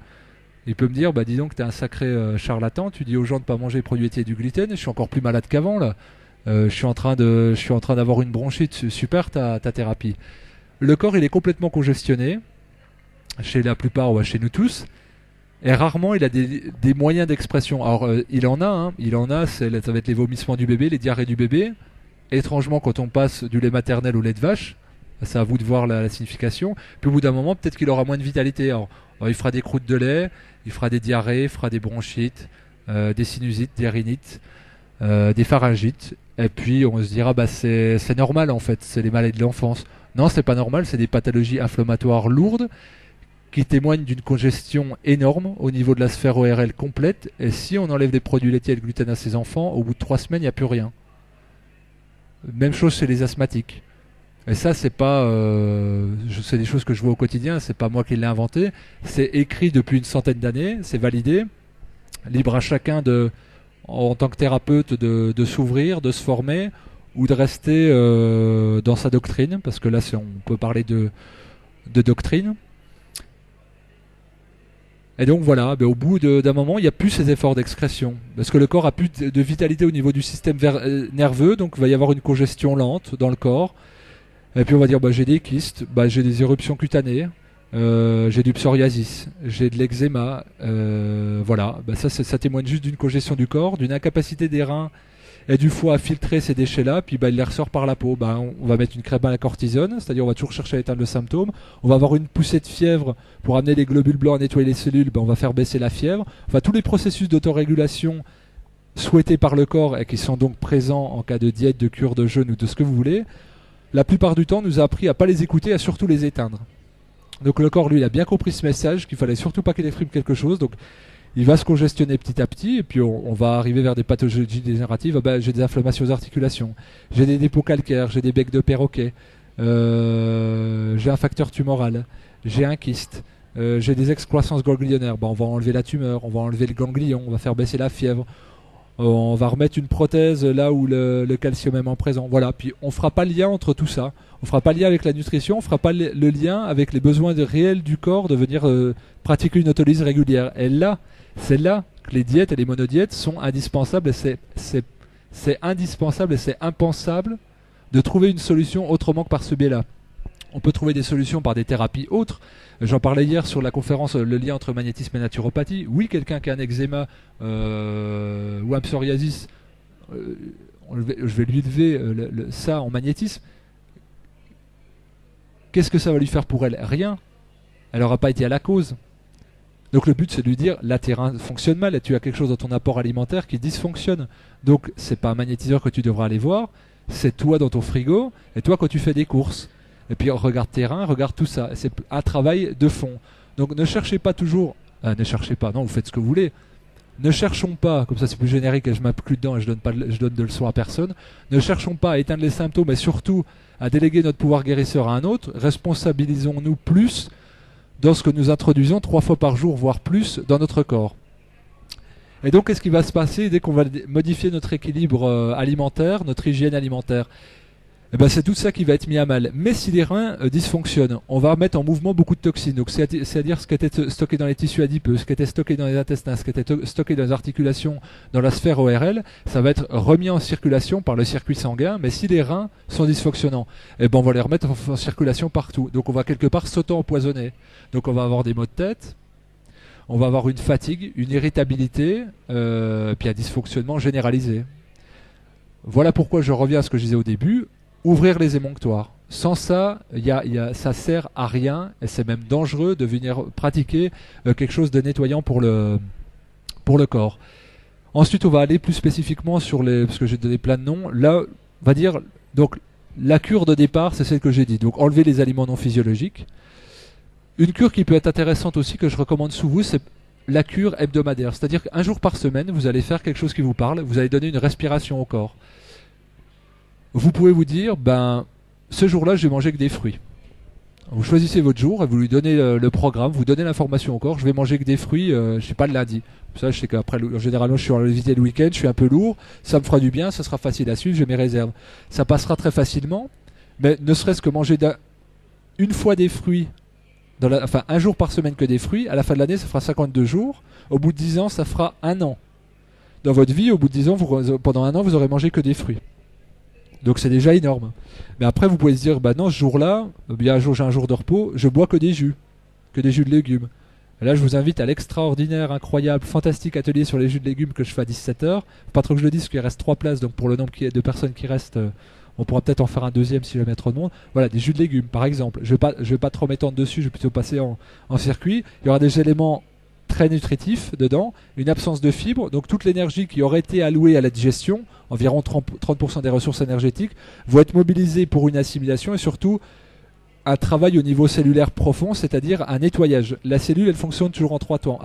Il peut me dire, bah dis donc, t'es un sacré charlatan, tu dis aux gens de pas manger les produits laitiers et du gluten, je suis encore plus malade qu'avant là. Je suis en train d'avoir une bronchite, super ta thérapie. Le corps il est complètement congestionné, chez la plupart, ou chez nous tous, et rarement il a des moyens d'expression. Alors il en a, ça va être les vomissements du bébé, les diarrhées du bébé. Étrangement, quand on passe du lait maternel au lait de vache, c'est à vous de voir la signification. Puis au bout d'un moment, peut-être qu'il aura moins de vitalité. Alors, il fera des croûtes de lait, il fera des diarrhées, il fera des bronchites, des sinusites, des rhinites, des pharyngites. Et puis on se dira, bah c'est normal en fait, c'est les maladies de l'enfance. Non, c'est pas normal, c'est des pathologies inflammatoires lourdes qui témoignent d'une congestion énorme au niveau de la sphère ORL complète. Et si on enlève des produits laitiers et le gluten à ces enfants, au bout de 3 semaines, il n'y a plus rien. Même chose chez les asthmatiques. Et ça, c'est pas, c'est des choses que je vois au quotidien. C'est pas moi qui l'ai inventé. C'est écrit depuis une centaine d'années. C'est validé. Libre à chacun en tant que thérapeute, de s'ouvrir, de se former ou de rester dans sa doctrine, parce que là, on peut parler de doctrine. Et donc voilà, au bout d'un moment, il n'y a plus ces efforts d'excrétion. Parce que le corps a plus de vitalité au niveau du système nerveux, donc il va y avoir une congestion lente dans le corps. Et puis on va dire, j'ai des kystes, j'ai des éruptions cutanées, j'ai du psoriasis, j'ai de l'eczéma. Voilà, ça témoigne juste d'une congestion du corps, d'une incapacité des reins et du foie à filtrer ces déchets-là, puis il les ressort par la peau. On va mettre une crème à la cortisone, c'est-à-dire on va toujours chercher à éteindre le symptôme. On va avoir une poussée de fièvre pour amener les globules blancs à nettoyer les cellules, on va faire baisser la fièvre. Enfin, tous les processus d'autorégulation souhaités par le corps et qui sont donc présents en cas de diète, de cure, de jeûne ou de ce que vous voulez, la plupart du temps nous a appris à pas les écouter, à surtout les éteindre. Donc le corps, lui, il a bien compris ce message, qu'il fallait surtout pas qu'il exprime quelque chose. Donc il va se congestionner petit à petit, et puis on va arriver vers des pathologies dégénératives. J'ai des inflammations aux articulations, j'ai des dépôts calcaires, j'ai des becs de perroquet, j'ai un facteur tumoral, j'ai un kyste, j'ai des excroissances ganglionnaires. On va enlever la tumeur, on va enlever le ganglion, on va faire baisser la fièvre, on va remettre une prothèse là où le calcium est moins présent. Voilà, puis on fera pas le lien entre tout ça. On fera pas le lien avec la nutrition, on fera pas le lien avec les besoins réels du corps de venir pratiquer une autolyse régulière. Et là, c'est là que les diètes et les monodiètes sont indispensables, et c'est indispensable et c'est impensable de trouver une solution autrement que par ce biais-là. On peut trouver des solutions par des thérapies autres. J'en parlais hier sur la conférence, le lien entre magnétisme et naturopathie. Oui, quelqu'un qui a un eczéma ou un psoriasis, je vais lui lever ça en magnétisme. Qu'est-ce que ça va lui faire pour elle? Rien. Elle n'aura pas été à la cause. Donc le but, c'est de lui dire, là tes reins fonctionnent mal et tu as quelque chose dans ton apport alimentaire qui dysfonctionne. Donc c'est pas un magnétiseur que tu devras aller voir, c'est toi dans ton frigo et toi quand tu fais des courses. Et puis regarde tes reins, regarde tout ça. C'est un travail de fond. Donc ne cherchez pas toujours... ne cherchez pas, non, vous faites ce que vous voulez. Ne cherchons pas, comme ça c'est plus générique et je m'inclus dedans et je donne de leçons à personne. Ne cherchons pas à éteindre les symptômes, mais surtout à déléguer notre pouvoir guérisseur à un autre. Responsabilisons-nous plus dans ce que nous introduisons 3 fois par jour, voire plus, dans notre corps. Et donc, qu'est-ce qui va se passer dès qu'on va modifier notre équilibre alimentaire, notre hygiène alimentaire? C'est tout ça qui va être mis à mal. Mais si les reins dysfonctionnent, on va mettre en mouvement beaucoup de toxines. Donc, c'est-à-dire ce qui était stocké dans les tissus adipeux, ce qui était stocké dans les intestins, ce qui était stocké dans les articulations, dans la sphère ORL, ça va être remis en circulation par le circuit sanguin. Mais si les reins sont dysfonctionnants, on va les remettre en circulation partout. Donc, on va quelque part s'auto-empoisonner. Donc, on va avoir des maux de tête, on va avoir une fatigue, une irritabilité, puis un dysfonctionnement généralisé. Voilà pourquoi je reviens à ce que je disais au début. Ouvrir les émonctoires. Sans ça, ça sert à rien et c'est même dangereux de venir pratiquer quelque chose de nettoyant pour le corps. Ensuite, on va aller plus spécifiquement sur parce que j'ai donné plein de noms. Là, on va dire, donc, la cure de départ, c'est celle que j'ai dit. Donc, enlever les aliments non physiologiques. Une cure qui peut être intéressante aussi, que je recommande sous vous, c'est la cure hebdomadaire. C'est-à-dire qu'un jour par semaine, vous allez faire quelque chose qui vous parle, vous allez donner une respiration au corps. Vous pouvez vous dire, ce jour-là, je vais manger que des fruits. Vous choisissez votre jour et vous lui donnez le programme, vous donnez l'information au corps, je vais manger que des fruits, je sais pas, le lundi. Ça, je sais qu'après, généralement, je suis en visite le week-end, je suis un peu lourd, ça me fera du bien, ça sera facile à suivre, j'ai mes réserves. Ça passera très facilement, mais ne serait-ce que manger une fois des fruits enfin un jour par semaine que des fruits, à la fin de l'année ça fera 52 jours, au bout de 10 ans ça fera un an. Dans votre vie, au bout de 10 ans, pendant un an vous aurez mangé que des fruits. Donc c'est déjà énorme. Mais après vous pouvez se dire, bah non, ce jour-là, bien un jour j'ai un jour de repos, je bois que des jus de légumes. Et là je vous invite à l'extraordinaire, incroyable, fantastique atelier sur les jus de légumes que je fais à 17h. Pas trop que je le dise parce qu'il reste 3 places, donc pour le nombre de personnes qui restent, on pourra peut-être en faire un deuxième si jamais trop de monde. Voilà, des jus de légumes par exemple. Je vais pas trop m'étendre dessus, je vais plutôt passer en circuit. Il y aura des éléments très nutritifs dedans, une absence de fibres, donc toute l'énergie qui aurait été allouée à la digestion, environ 30% des ressources énergétiques, vont être mobilisées pour une assimilation et surtout un travail au niveau cellulaire profond, c'est-à-dire un nettoyage. La cellule, elle fonctionne toujours en 3 temps.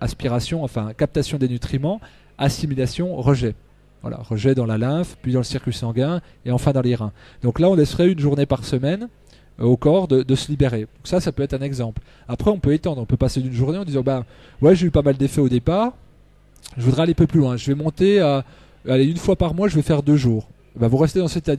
Aspiration, enfin captation des nutriments, assimilation, rejet. Voilà, rejet dans la lymphe, puis dans le circuit sanguin, et enfin dans les reins. Donc là, on laisserait une journée par semaine au corps de se libérer. Donc ça peut être un exemple. Après, on peut étendre, on peut passer d'une journée en disant, bah ouais, j'ai eu pas mal d'effets au départ, je voudrais aller un peu plus loin. Je vais monter à, allez, une fois par mois, je vais faire 2 jours. Bah, vous restez dans cette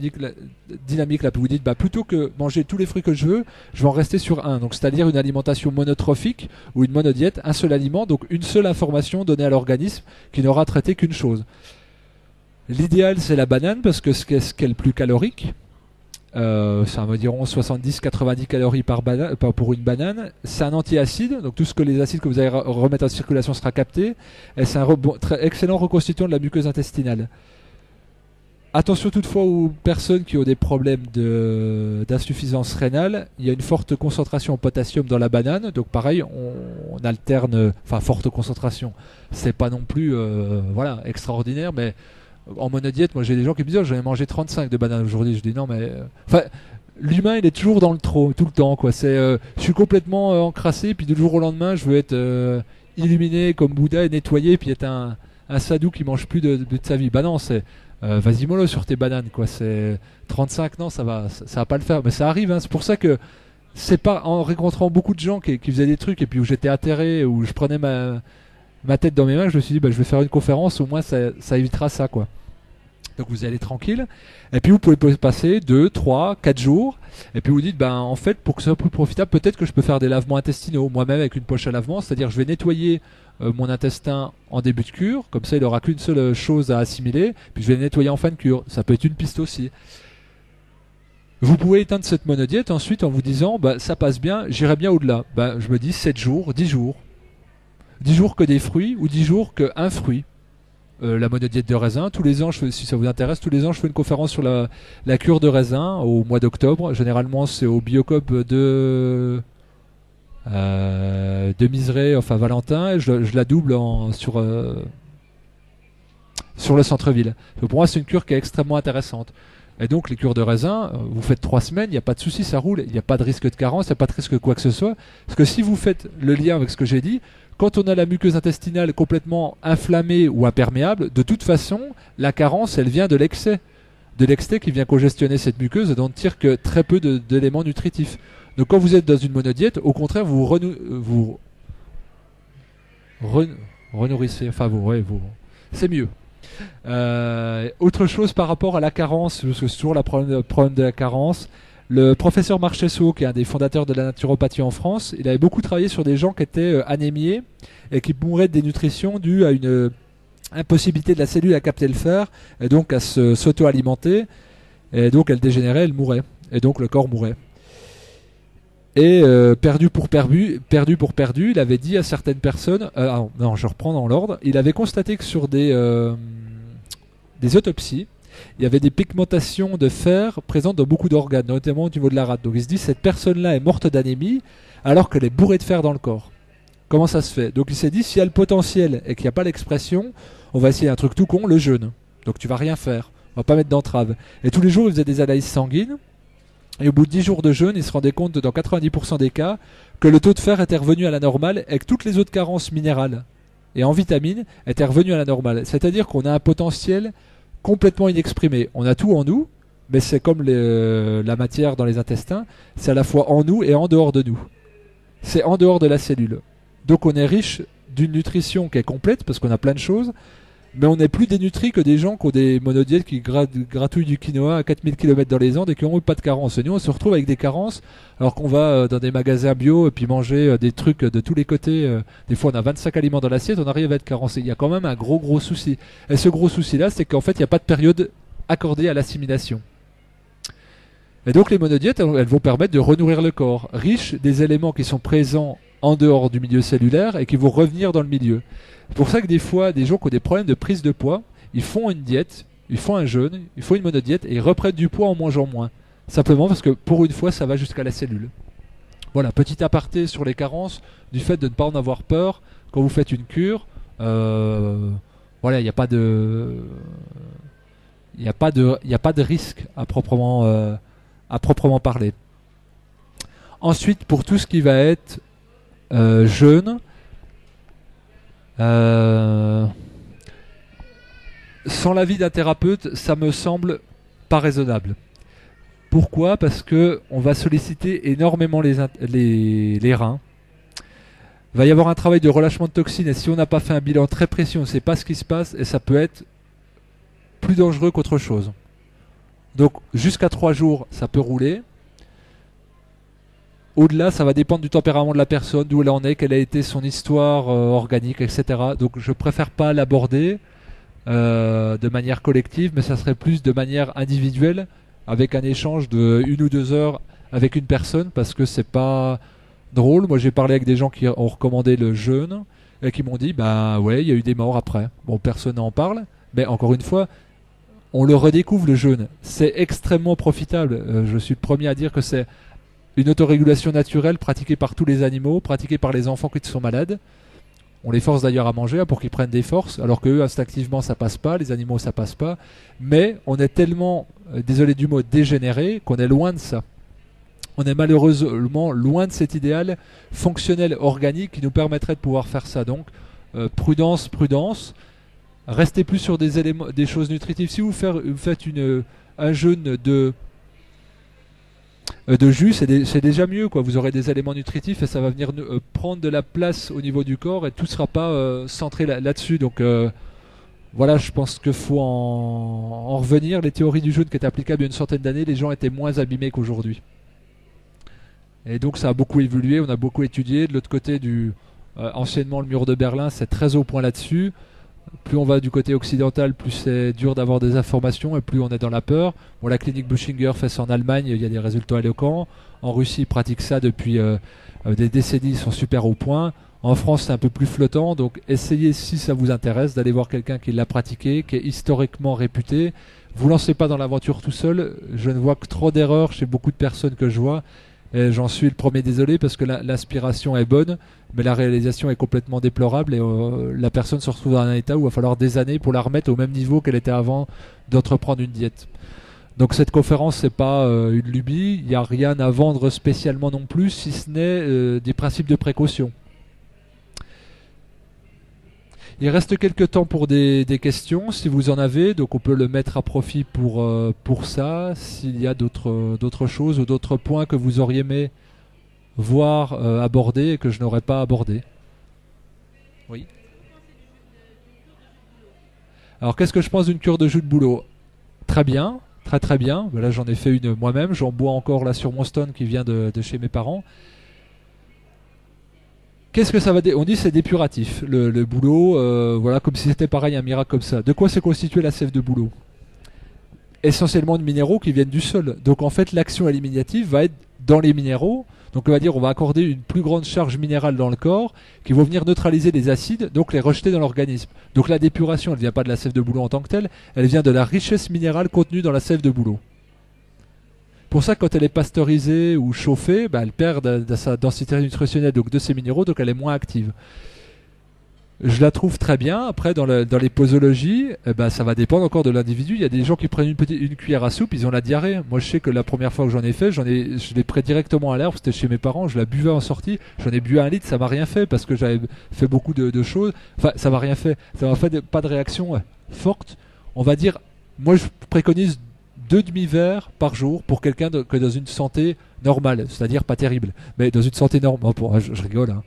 dynamique là, puis vous dites, bah, plutôt que manger tous les fruits que je veux, je vais en rester sur un. Donc c'est-à-dire une alimentation monotrophique ou une monodiète, un seul aliment, donc une seule information donnée à l'organisme qui n'aura traité qu'une chose. L'idéal c'est la banane parce que ce qui est le plus calorique. Ça environ 70-90 calories pour une banane. C'est un antiacide, donc tout ce que les acides que vous allez remettre en circulation sera capté. Et c'est un excellent reconstituant de la muqueuse intestinale. Attention toutefois aux personnes qui ont des problèmes d'insuffisance rénale. Il y a une forte concentration en potassium dans la banane, donc pareil, on alterne, enfin forte concentration. C'est pas non plus voilà, extraordinaire, mais en monodiète, moi j'ai des gens qui me disent, oh, j'en ai mangé 35 de bananes aujourd'hui. Je dis non, mais enfin, l'humain il est toujours dans le trop, tout le temps quoi. Je suis complètement encrassé, puis du jour au lendemain, je veux être illuminé comme Bouddha et nettoyé, puis être un sadhu qui mange plus de sa vie. Bah non, c'est vas-y mollo sur tes bananes quoi. C'est 35, non, ça va pas le faire. Mais ça arrive, hein. C'est pour ça que c'est pas en rencontrant beaucoup de gens qui faisaient des trucs et puis où j'étais atterré, où je prenais ma tête dans mes mains, je me suis dit, bah, je vais faire une conférence, au moins ça évitera ça quoi. Donc vous allez tranquille, et puis vous pouvez passer 2, 3, 4 jours, et puis vous dites, ben en fait pour que ce soit plus profitable, peut-être que je peux faire des lavements intestinaux, moi-même avec une poche à lavement, c'est-à-dire je vais nettoyer mon intestin en début de cure, comme ça il n'aura qu'une seule chose à assimiler, puis je vais le nettoyer en fin de cure, ça peut être une piste aussi. Vous pouvez éteindre cette monodiète ensuite en vous disant, bah, ça passe bien, j'irai bien au-delà. Bah, je me dis 7 jours, 10 jours. 10 jours que des fruits ou 10 jours qu'un fruit. La monodiète de raisin, tous les ans, si ça vous intéresse, tous les ans je fais une conférence sur la cure de raisin au mois d'octobre. Généralement c'est au Biocop de Miserey, enfin Valentin, et je la double sur le centre-ville. Pour moi c'est une cure qui est extrêmement intéressante. Et donc les cures de raisin, vous faites 3 semaines, il n'y a pas de souci, ça roule, il n'y a pas de risque de carence, il n'y a pas de risque de quoi que ce soit. Parce que si vous faites le lien avec ce que j'ai dit, quand on a la muqueuse intestinale complètement inflammée ou imperméable, de toute façon, la carence, elle vient de l'excès. De l'excès qui vient congestionner cette muqueuse et dont ne tire que très peu d'éléments nutritifs. Donc quand vous êtes dans une monodiète, au contraire, vous renourrissez. Enfin, c'est mieux. Autre chose par rapport à la carence, parce que c'est toujours le problème de la carence. Le professeur Marchesso, qui est un des fondateurs de la naturopathie en France, il avait beaucoup travaillé sur des gens qui étaient anémiés et qui mouraient de dénutrition due à une impossibilité de la cellule à capter le fer et donc à s'auto-alimenter. Et donc elle dégénérait, elle mourait. Et donc le corps mourait. Et perdu pour perdu, il avait dit à certaines personnes, non, je reprends dans l'ordre, il avait constaté que sur des autopsies, il y avait des pigmentations de fer présentes dans beaucoup d'organes, notamment au niveau de la rate. Donc il se dit, cette personne-là est morte d'anémie alors qu'elle est bourrée de fer dans le corps. Comment ça se fait? Donc il s'est dit, s'il y a le potentiel et qu'il n'y a pas l'expression, on va essayer un truc tout con, le jeûne. Donc tu vas rien faire, on va pas mettre d'entrave. Et tous les jours, il faisait des analyses sanguines. Et au bout de 10 jours de jeûne, il se rendait compte, dans 90% des cas, que le taux de fer était revenu à la normale et que toutes les autres carences minérales et en vitamines étaient revenues à la normale. C'est-à-dire qu'on a un potentiel complètement inexprimé. On a tout en nous, mais c'est comme la matière dans les intestins, c'est à la fois en nous et en dehors de nous. C'est en dehors de la cellule. Donc on est riche d'une nutrition qui est complète, parce qu'on a plein de choses, Mais on n'est plus dénutri que des gens qui ont des monodiètes qui gratouillent du quinoa à 4000 km dans les Andes et qui n'ont eu pas de carence. Et nous, on se retrouve avec des carences alors qu'on va dans des magasins bio et puis manger des trucs de tous les côtés. Des fois, on a 25 aliments dans l'assiette, on arrive à être carencé. Il y a quand même un gros souci. Et ce gros souci-là, c'est qu'en fait, il n'y a pas de période accordée à l'assimilation. Et donc, les monodiètes, elles vont permettre de renourrir le corps, riche des éléments qui sont présents en dehors du milieu cellulaire et qui vont revenir dans le milieu. C'est pour ça que des fois, des gens qui ont des problèmes de prise de poids, ils font une diète, ils font un jeûne, ils font une monodiète et ils reprennent du poids en mangeant moins. Simplement parce que pour une fois, ça va jusqu'à la cellule. Voilà, petit aparté sur les carences, du fait de ne pas en avoir peur quand vous faites une cure. Voilà, il n'y a pas de, il n'y a pas de risque à proprement parler. Ensuite, pour tout ce qui va être jeûne, sans l'avis d'un thérapeute, ça me semble pas raisonnable. Pourquoi ? Parce que on va solliciter énormément les reins. Il va y avoir un travail de relâchement de toxines et si on n'a pas fait un bilan très précis, on ne sait pas ce qui se passe et ça peut être plus dangereux qu'autre chose. Donc jusqu'à 3 jours, ça peut rouler. Au-delà, ça va dépendre du tempérament de la personne, d'où elle en est, quelle a été son histoire organique, etc. Donc je préfère pas l'aborder de manière collective, mais ça serait plus de manière individuelle, avec un échange de 1 ou 2 heures avec une personne, parce que c'est pas drôle. Moi j'ai parlé avec des gens qui ont recommandé le jeûne, et qui m'ont dit, bah ouais, il y a eu des morts après. Bon, personne n'en parle, mais encore une fois, on le redécouvre le jeûne. C'est extrêmement profitable. Je suis le premier à dire que c'est une autorégulation naturelle pratiquée par tous les animaux, pratiquée par les enfants qui sont malades. On les force d'ailleurs à manger pour qu'ils prennent des forces, alors qu'eux instinctivement ça passe pas, les animaux ça passe pas. Mais on est tellement, désolé du mot, dégénéré qu'on est loin de ça. On est malheureusement loin de cet idéal fonctionnel organique qui nous permettrait de pouvoir faire ça. Donc prudence. Restez plus sur des éléments, des choses nutritives. Si vous faites un jeûne de jus, c'est déjà mieux, quoi. Vous aurez des éléments nutritifs et ça va venir prendre de la place au niveau du corps et tout ne sera pas centré là-dessus. Donc voilà, je pense qu'il faut en revenir. Les théories du jeûne qui étaient applicables il y a une centaine d'années, les gens étaient moins abîmés qu'aujourd'hui. Et donc ça a beaucoup évolué, on a beaucoup étudié. De l'autre côté, anciennement le mur de Berlin, c'est très au point là-dessus. Plus on va du côté occidental, plus c'est dur d'avoir des informations et plus on est dans la peur. Bon, la clinique Buchinger fait ça en Allemagne, il y a des résultats éloquents. En Russie, ils pratiquent ça depuis des décennies, ils sont super au point. En France, c'est un peu plus flottant, donc essayez, si ça vous intéresse, d'aller voir quelqu'un qui l'a pratiqué, qui est historiquement réputé. Vous lancez pas dans l'aventure tout seul. Je ne vois que trop d'erreurs chez beaucoup de personnes que je vois. Et j'en suis le premier désolé parce que l'inspiration est bonne, mais la réalisation est complètement déplorable et la personne se retrouve dans un état où il va falloir des années pour la remettre au même niveau qu'elle était avant d'entreprendre une diète. Donc cette conférence, c'est pas une lubie, il n'y a rien à vendre spécialement non plus, si ce n'est des principes de précaution. Il reste quelques temps pour des questions, si vous en avez, donc on peut le mettre à profit pour ça. S'il y a d'autres choses ou d'autres points que vous auriez aimé voir aborder et que je n'aurais pas abordé. Oui. Alors qu'est-ce que je pense d'une cure de jus de bouleau ? Très bien, très bien. Là j'en ai fait une moi-même, j'en bois encore là sur mon stone qui vient de chez mes parents. Qu'est-ce que ça va On dit c'est dépuratif, le bouleau, voilà, comme si c'était pareil, un miracle comme ça. De quoi s'est constituée la sève de bouleau ? Essentiellement de minéraux qui viennent du sol. Donc en fait, l'action éliminative va être dans les minéraux. Donc on va dire, on va accorder une plus grande charge minérale dans le corps qui vont venir neutraliser les acides, donc les rejeter dans l'organisme. Donc la dépuration, elle ne vient pas de la sève de bouleau en tant que telle, elle vient de la richesse minérale contenue dans la sève de bouleau. Pour ça, quand elle est pasteurisée ou chauffée, elle perd de sa densité nutritionnelle, donc de ses minéraux, donc elle est moins active. Je la trouve très bien. Après, dans les posologies, ça va dépendre encore de l'individu. Il y a des gens qui prennent une cuillère à soupe, ils ont la diarrhée. Moi, je sais que la première fois que j'en ai fait, je l'ai pris directement à l'herbe, c'était chez mes parents, je la buvais en sortie. J'en ai bu 1 litre, ça m'a rien fait parce que j'avais fait beaucoup de choses. Enfin, ça m'a rien fait. Ça m'a fait pas de réaction forte. On va dire, moi, je préconise 2 demi-verres par jour pour quelqu'un que dans une santé normale, c'est-à-dire pas terrible, mais dans une santé normale. Bon, je rigole, hein.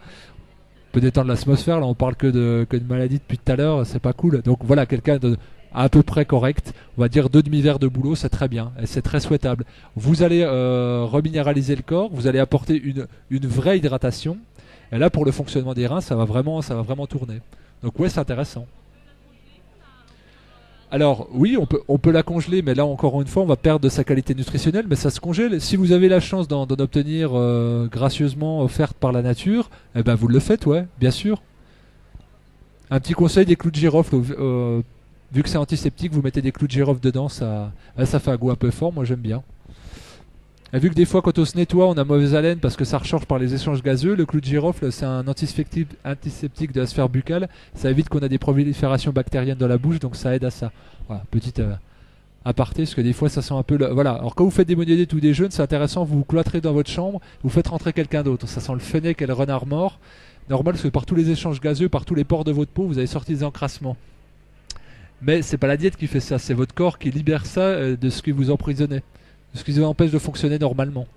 peut détendre l'atmosphère. Là, on parle que de maladie depuis tout à l'heure, c'est pas cool. Donc voilà, quelqu'un de à peu près correct, on va dire 2 demi-verres de boulot, c'est très bien, et c'est très souhaitable. Vous allez reminéraliser le corps, vous allez apporter une vraie hydratation, et là pour le fonctionnement des reins, ça va vraiment tourner. Donc ouais, c'est intéressant. Alors oui, on peut la congeler, mais là encore une fois, on va perdre de sa qualité nutritionnelle, mais ça se congèle. Si vous avez la chance d'en obtenir gracieusement offerte par la nature, eh ben vous le faites, ouais, bien sûr. Un petit conseil, des clous de girofle, vu que c'est antiseptique, vous mettez des clous de girofle dedans, ça fait un goût un peu fort, moi j'aime bien. Et vu que des fois quand on se nettoie on a mauvaise haleine parce que ça recharge par les échanges gazeux, le clou de girofle c'est un antiseptique de la sphère buccale, ça évite qu'on a des proliférations bactériennes dans la bouche, donc ça aide à ça. Voilà, petite aparté, parce que des fois ça sent un peu... Voilà, alors quand vous faites des monodiètes ou des jeûnes, c'est intéressant, vous vous cloîtrez dans votre chambre, vous faites rentrer quelqu'un d'autre, ça sent le fennec et le renard mort. Normal, parce que par tous les échanges gazeux, par tous les pores de votre peau, vous avez sorti des encrassements. Mais c'est pas la diète qui fait ça, c'est votre corps qui libère ça de ce qui vous emprisonnait, de ce qui vous empêche de fonctionner normalement.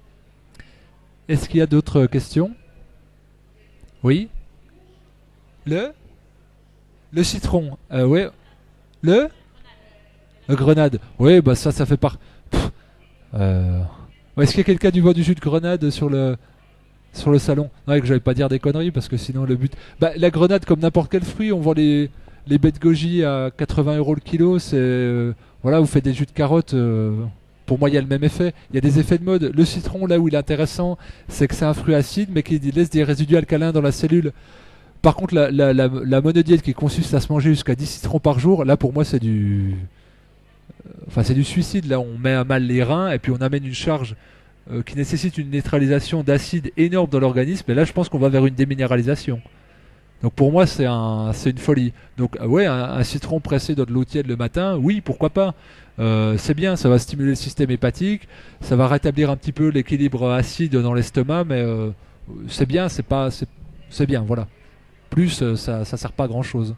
Est-ce qu'il y a d'autres questions? Oui. Le Le citron, ouais. Le grenade. Oui, bah ça fait par... Ouais, est-ce qu'il y a quelqu'un du bois du jus de grenade sur le salon? Ouais, que j'allais pas dire des conneries parce que sinon le but... Bah, la grenade, comme n'importe quel fruit, on vend les baies de goji à 80 euros le kilo. C'est voilà, vous faites des jus de carottes. Pour moi, il y a le même effet. Il y a des effets de mode. Le citron, là où il est intéressant, c'est que c'est un fruit acide, mais qui laisse des résidus alcalins dans la cellule. Par contre, la monodiète qui consiste à se manger jusqu'à 10 citrons par jour, là pour moi c'est du... Enfin c'est du suicide. Là on met à mal les reins et puis on amène une charge qui nécessite une neutralisation d'acide énorme dans l'organisme. Et là je pense qu'on va vers une déminéralisation. Donc pour moi c'est une folie. Donc ouais, un citron pressé dans de l'eau tiède le matin, oui pourquoi pas. C'est bien, ça va stimuler le système hépatique, ça va rétablir un petit peu l'équilibre acide dans l'estomac, mais c'est bien, c'est bien, voilà. Plus ça sert pas à grand chose.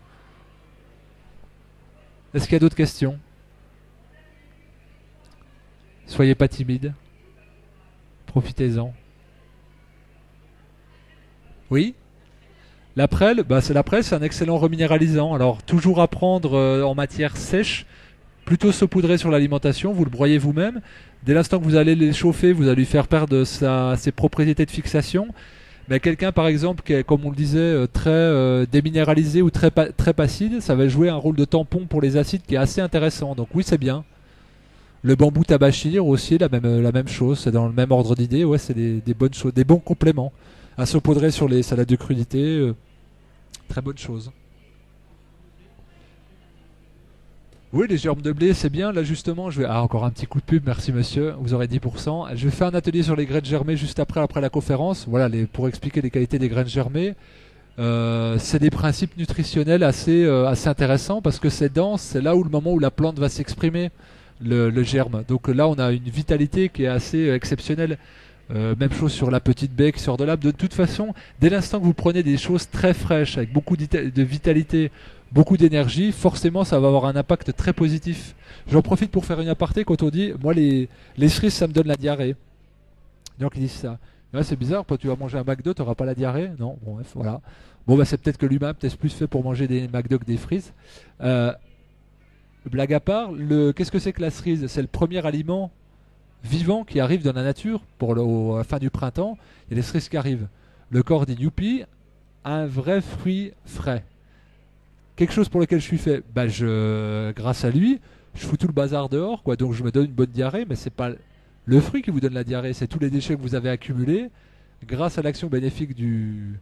Est-ce qu'il y a d'autres questions? Soyez pas timide, profitez-en. Oui. La prêle, c'est un excellent reminéralisant. Alors toujours à prendre en matière sèche, plutôt saupoudrer sur l'alimentation, vous le broyez vous-même. Dès l'instant que vous allez les chauffer, vous allez lui faire perdre ses propriétés de fixation. Mais quelqu'un par exemple qui est, comme on le disait, très déminéralisé ou très acide, ça va jouer un rôle de tampon pour les acides qui est assez intéressant. Donc oui, c'est bien. Le bambou tabachir aussi, la même chose, c'est dans le même ordre d'idée. Ouais, c'est des bonnes choses, des bons compléments. À saupoudrer sur les salades de crudité, très bonne chose. Oui, les germes de blé, c'est bien. Là, justement, encore un petit coup de pub, merci monsieur, vous aurez 10%. Je vais faire un atelier sur les graines germées juste après la conférence. Voilà, pour expliquer les qualités des graines germées. C'est des principes nutritionnels assez intéressants parce que c'est dense, c'est là où le moment où la plante va s'exprimer, le germe. Donc là, on a une vitalité qui est assez exceptionnelle. Même chose sur la petite baie qui sort de l'arbre. De toute façon, dès l'instant que vous prenez des choses très fraîches, avec beaucoup de vitalité, beaucoup d'énergie, forcément ça va avoir un impact très positif. J'en profite pour faire une aparté quand on dit, moi les cerises ça me donne la diarrhée. Donc ils disent ça. Ouais, c'est bizarre, quand tu vas manger un McDo, tu n'auras pas la diarrhée? Non, bon bref, voilà. Bon bah c'est peut-être que l'humain peut-être plus fait pour manger des McDo que des frites. Blague à part, qu'est-ce que c'est que la cerise? C'est le premier aliment vivant qui arrive dans la nature à la fin du printemps. Il y a les cerises qui arrivent. Le corps dit youpi, un vrai fruit frais. Quelque chose pour lequel je suis fait, grâce à lui, je fous tout le bazar dehors, quoi. Donc je me donne une bonne diarrhée, mais c'est pas le fruit qui vous donne la diarrhée, c'est tous les déchets que vous avez accumulés. Grâce à l'action bénéfique du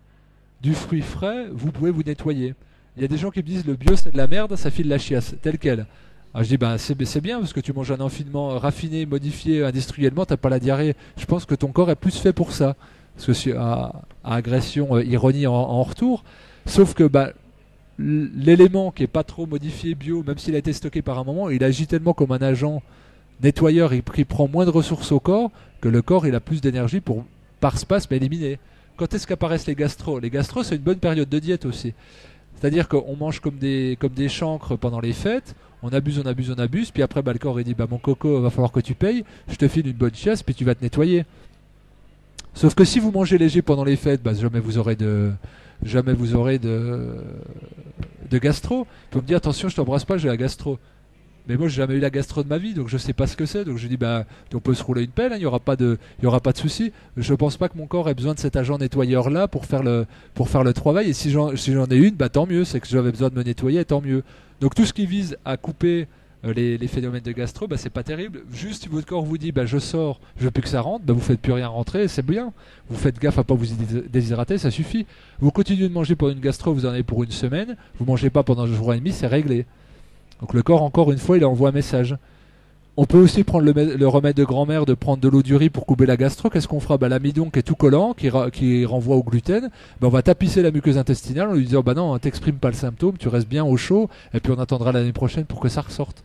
fruit frais, vous pouvez vous nettoyer. Il y a des gens qui me disent le bio c'est de la merde, ça file la chiasse, tel quel. Alors je dis c'est bien parce que tu manges un enfinement raffiné, modifié industriellement, t'as pas la diarrhée. Je pense que ton corps est plus fait pour ça. Parce que à agression, ironie en retour. Sauf que l'élément qui est pas trop modifié bio, même s'il a été stocké par un moment, il agit tellement comme un agent nettoyeur, il prend moins de ressources au corps que le corps il a plus d'énergie pour par spasme éliminer. Quand est-ce qu'apparaissent les gastro? Les gastro c'est une bonne période de diète aussi. C'est-à-dire qu'on mange comme des chancres pendant les fêtes, on abuse, puis après le corps il dit mon coco va falloir que tu payes, je te file une bonne chiasse puis tu vas te nettoyer. Sauf que si vous mangez léger pendant les fêtes, jamais vous aurez jamais vous aurez de gastro. Vous pouvez me dire attention, je t'embrasse pas, j'ai la gastro. Mais moi, j'ai jamais eu la gastro de ma vie, donc je sais pas ce que c'est. Donc je dis, bah, on peut se rouler une pelle, hein, il y aura pas de souci. Je pense pas que mon corps ait besoin de cet agent nettoyeur là pour faire le travail. Et si j'en ai une, bah tant mieux, c'est que j'avais besoin de me nettoyer, et tant mieux. Donc tout ce qui vise à couper les phénomènes de gastro, bah c'est pas terrible. Juste si votre corps vous dit, bah je sors, je veux plus que ça rentre, bah vous faites plus rien rentrer, c'est bien. Vous faites gaffe à pas vous déshydrater, ça suffit. Vous continuez de manger pour une gastro, vous en avez pour une semaine. Vous mangez pas pendant 2 jours et demi, c'est réglé. Donc le corps, encore une fois, il envoie un message. On peut aussi prendre le remède de grand-mère de prendre de l'eau du riz pour couper la gastro. Qu'est-ce qu'on fera? L'amidon qui est tout collant, qui renvoie au gluten, on va tapisser la muqueuse intestinale en lui disant non, t'exprimes pas le symptôme, tu restes bien au chaud, et puis on attendra l'année prochaine pour que ça ressorte.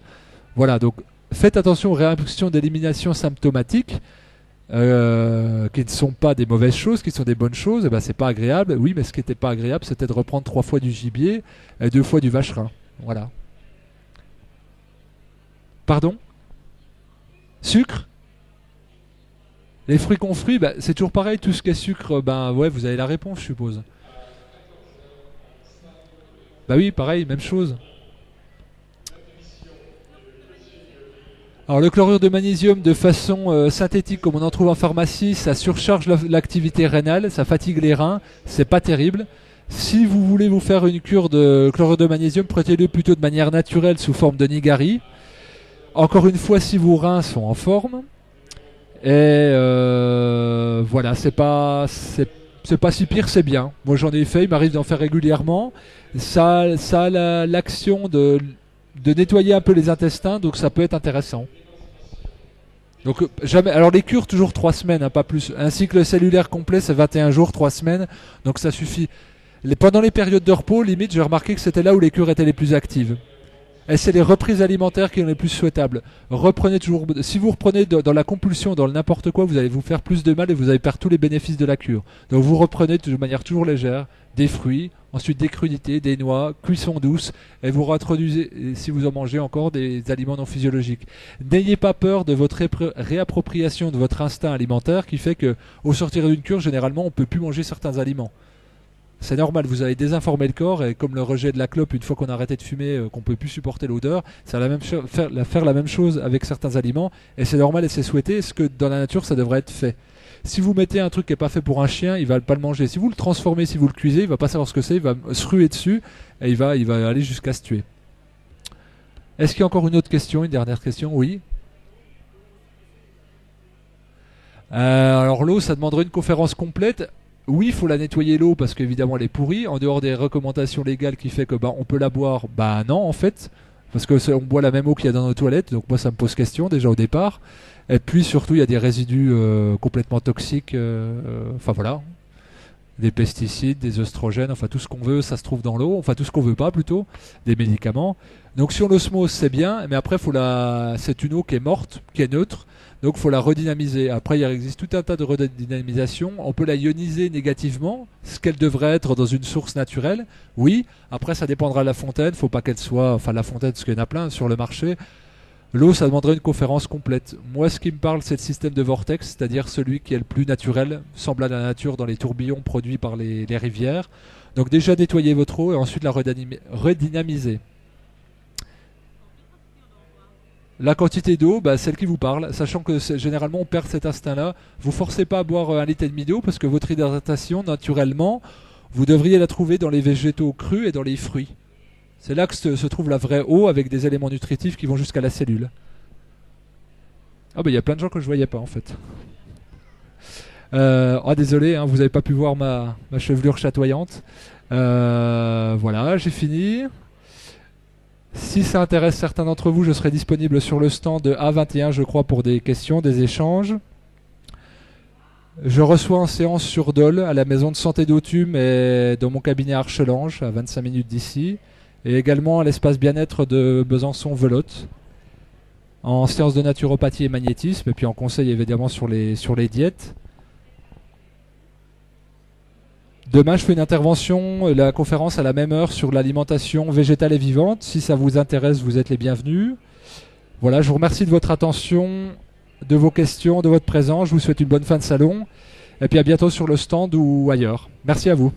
Voilà, donc faites attention aux réactions d'élimination symptomatique, qui ne sont pas des mauvaises choses, qui sont des bonnes choses. C'est pas agréable. Oui, mais ce qui n'était pas agréable, c'était de reprendre 3 fois du gibier et 2 fois du vacherin. Voilà. Pardon? Sucre? Les fruits confits, c'est toujours pareil, tout ce qui est sucre, ouais, vous avez la réponse, je suppose. Bah oui, pareil, même chose. Alors le chlorure de magnésium de façon synthétique comme on en trouve en pharmacie, ça surcharge l'activité rénale, ça fatigue les reins, c'est pas terrible. Si vous voulez vous faire une cure de chlorure de magnésium, prenez-le plutôt de manière naturelle sous forme de nigari. Encore une fois, si vos reins sont en forme. Et voilà, c'est pas si pire, c'est bien. Moi j'en ai fait, il m'arrive d'en faire régulièrement. Ça a l'action de nettoyer un peu les intestins, donc ça peut être intéressant. Donc jamais. Alors les cures toujours 3 semaines, hein, pas plus. Un cycle cellulaire complet c'est 21 jours, 3 semaines, donc ça suffit. Pendant les périodes de repos, limite, j'ai remarqué que c'était là où les cures étaient les plus actives. Et c'est les reprises alimentaires qui sont les plus souhaitables. Reprenez toujours. Si vous reprenez dans la compulsion, dans le n'importe quoi, vous allez vous faire plus de mal et vous allez perdre tous les bénéfices de la cure. Donc vous reprenez de manière toujours légère des fruits, ensuite des crudités, des noix, cuisson douce, et vous réintroduisez, si vous en mangez encore, des aliments non physiologiques. N'ayez pas peur de votre réappropriation de votre instinct alimentaire qui fait que, au sortir d'une cure, généralement, on ne peut plus manger certains aliments. C'est normal, vous avez désinformé le corps et comme le rejet de la clope, une fois qu'on a arrêté de fumer, qu'on peut plus supporter l'odeur, ça va faire la même chose avec certains aliments et c'est normal et c'est souhaité, parce que dans la nature ça devrait être fait. Si vous mettez un truc qui n'est pas fait pour un chien, il va pas le manger. Si vous le transformez, si vous le cuisez, il va pas savoir ce que c'est, il va se ruer dessus et il va aller jusqu'à se tuer. Est-ce qu'il y a encore une autre question, une dernière question? Oui. Alors l'eau, ça demanderait une conférence complète. Oui, il faut la nettoyer l'eau parce qu'évidemment elle est pourrie. En dehors des recommandations légales qui fait que on peut la boire, non en fait, parce que on boit la même eau qu'il y a dans nos toilettes. Donc moi ça me pose question déjà au départ. Et puis surtout il y a des résidus complètement toxiques. Enfin voilà, des pesticides, des œstrogènes, enfin tout ce qu'on veut, ça se trouve dans l'eau. Enfin tout ce qu'on veut pas plutôt, des médicaments. Donc sur l'osmose c'est bien, mais après c'est une eau qui est morte, qui est neutre. Donc il faut la redynamiser. Après, il existe tout un tas de redynamisation. On peut la ioniser négativement, ce qu'elle devrait être dans une source naturelle. Oui, après ça dépendra de la fontaine. Faut pas qu'elle soit... Enfin la fontaine, parce qu'il y en a plein sur le marché. L'eau, ça demanderait une conférence complète. Moi, ce qui me parle, c'est le système de vortex, c'est-à-dire celui qui est le plus naturel, semblable à la nature dans les tourbillons produits par les rivières. Donc déjà nettoyer votre eau et ensuite la redynamiser. La quantité d'eau, celle qui vous parle, sachant que généralement on perd cet instinct-là. Vous forcez pas à boire 1,5 litre d'eau parce que votre hydratation, naturellement, vous devriez la trouver dans les végétaux crus et dans les fruits. C'est là que se trouve la vraie eau avec des éléments nutritifs qui vont jusqu'à la cellule. Ah il y a plein de gens que je voyais pas en fait. Désolé, hein, vous n'avez pas pu voir ma chevelure chatoyante. Voilà, j'ai fini. Si ça intéresse certains d'entre vous, je serai disponible sur le stand de A21, je crois, pour des questions, des échanges. Je reçois en séance sur Dole, à la maison de santé d'Autun et dans mon cabinet Archelange, à 25 minutes d'ici. Et également à l'espace bien-être de Besançon-Velotte, en séance de naturopathie et magnétisme, et puis en conseil évidemment sur les diètes. Demain, je fais une intervention, la conférence à la même heure sur l'alimentation végétale et vivante. Si ça vous intéresse, vous êtes les bienvenus. Voilà, je vous remercie de votre attention, de vos questions, de votre présence. Je vous souhaite une bonne fin de salon. Et puis à bientôt sur le stand ou ailleurs. Merci à vous.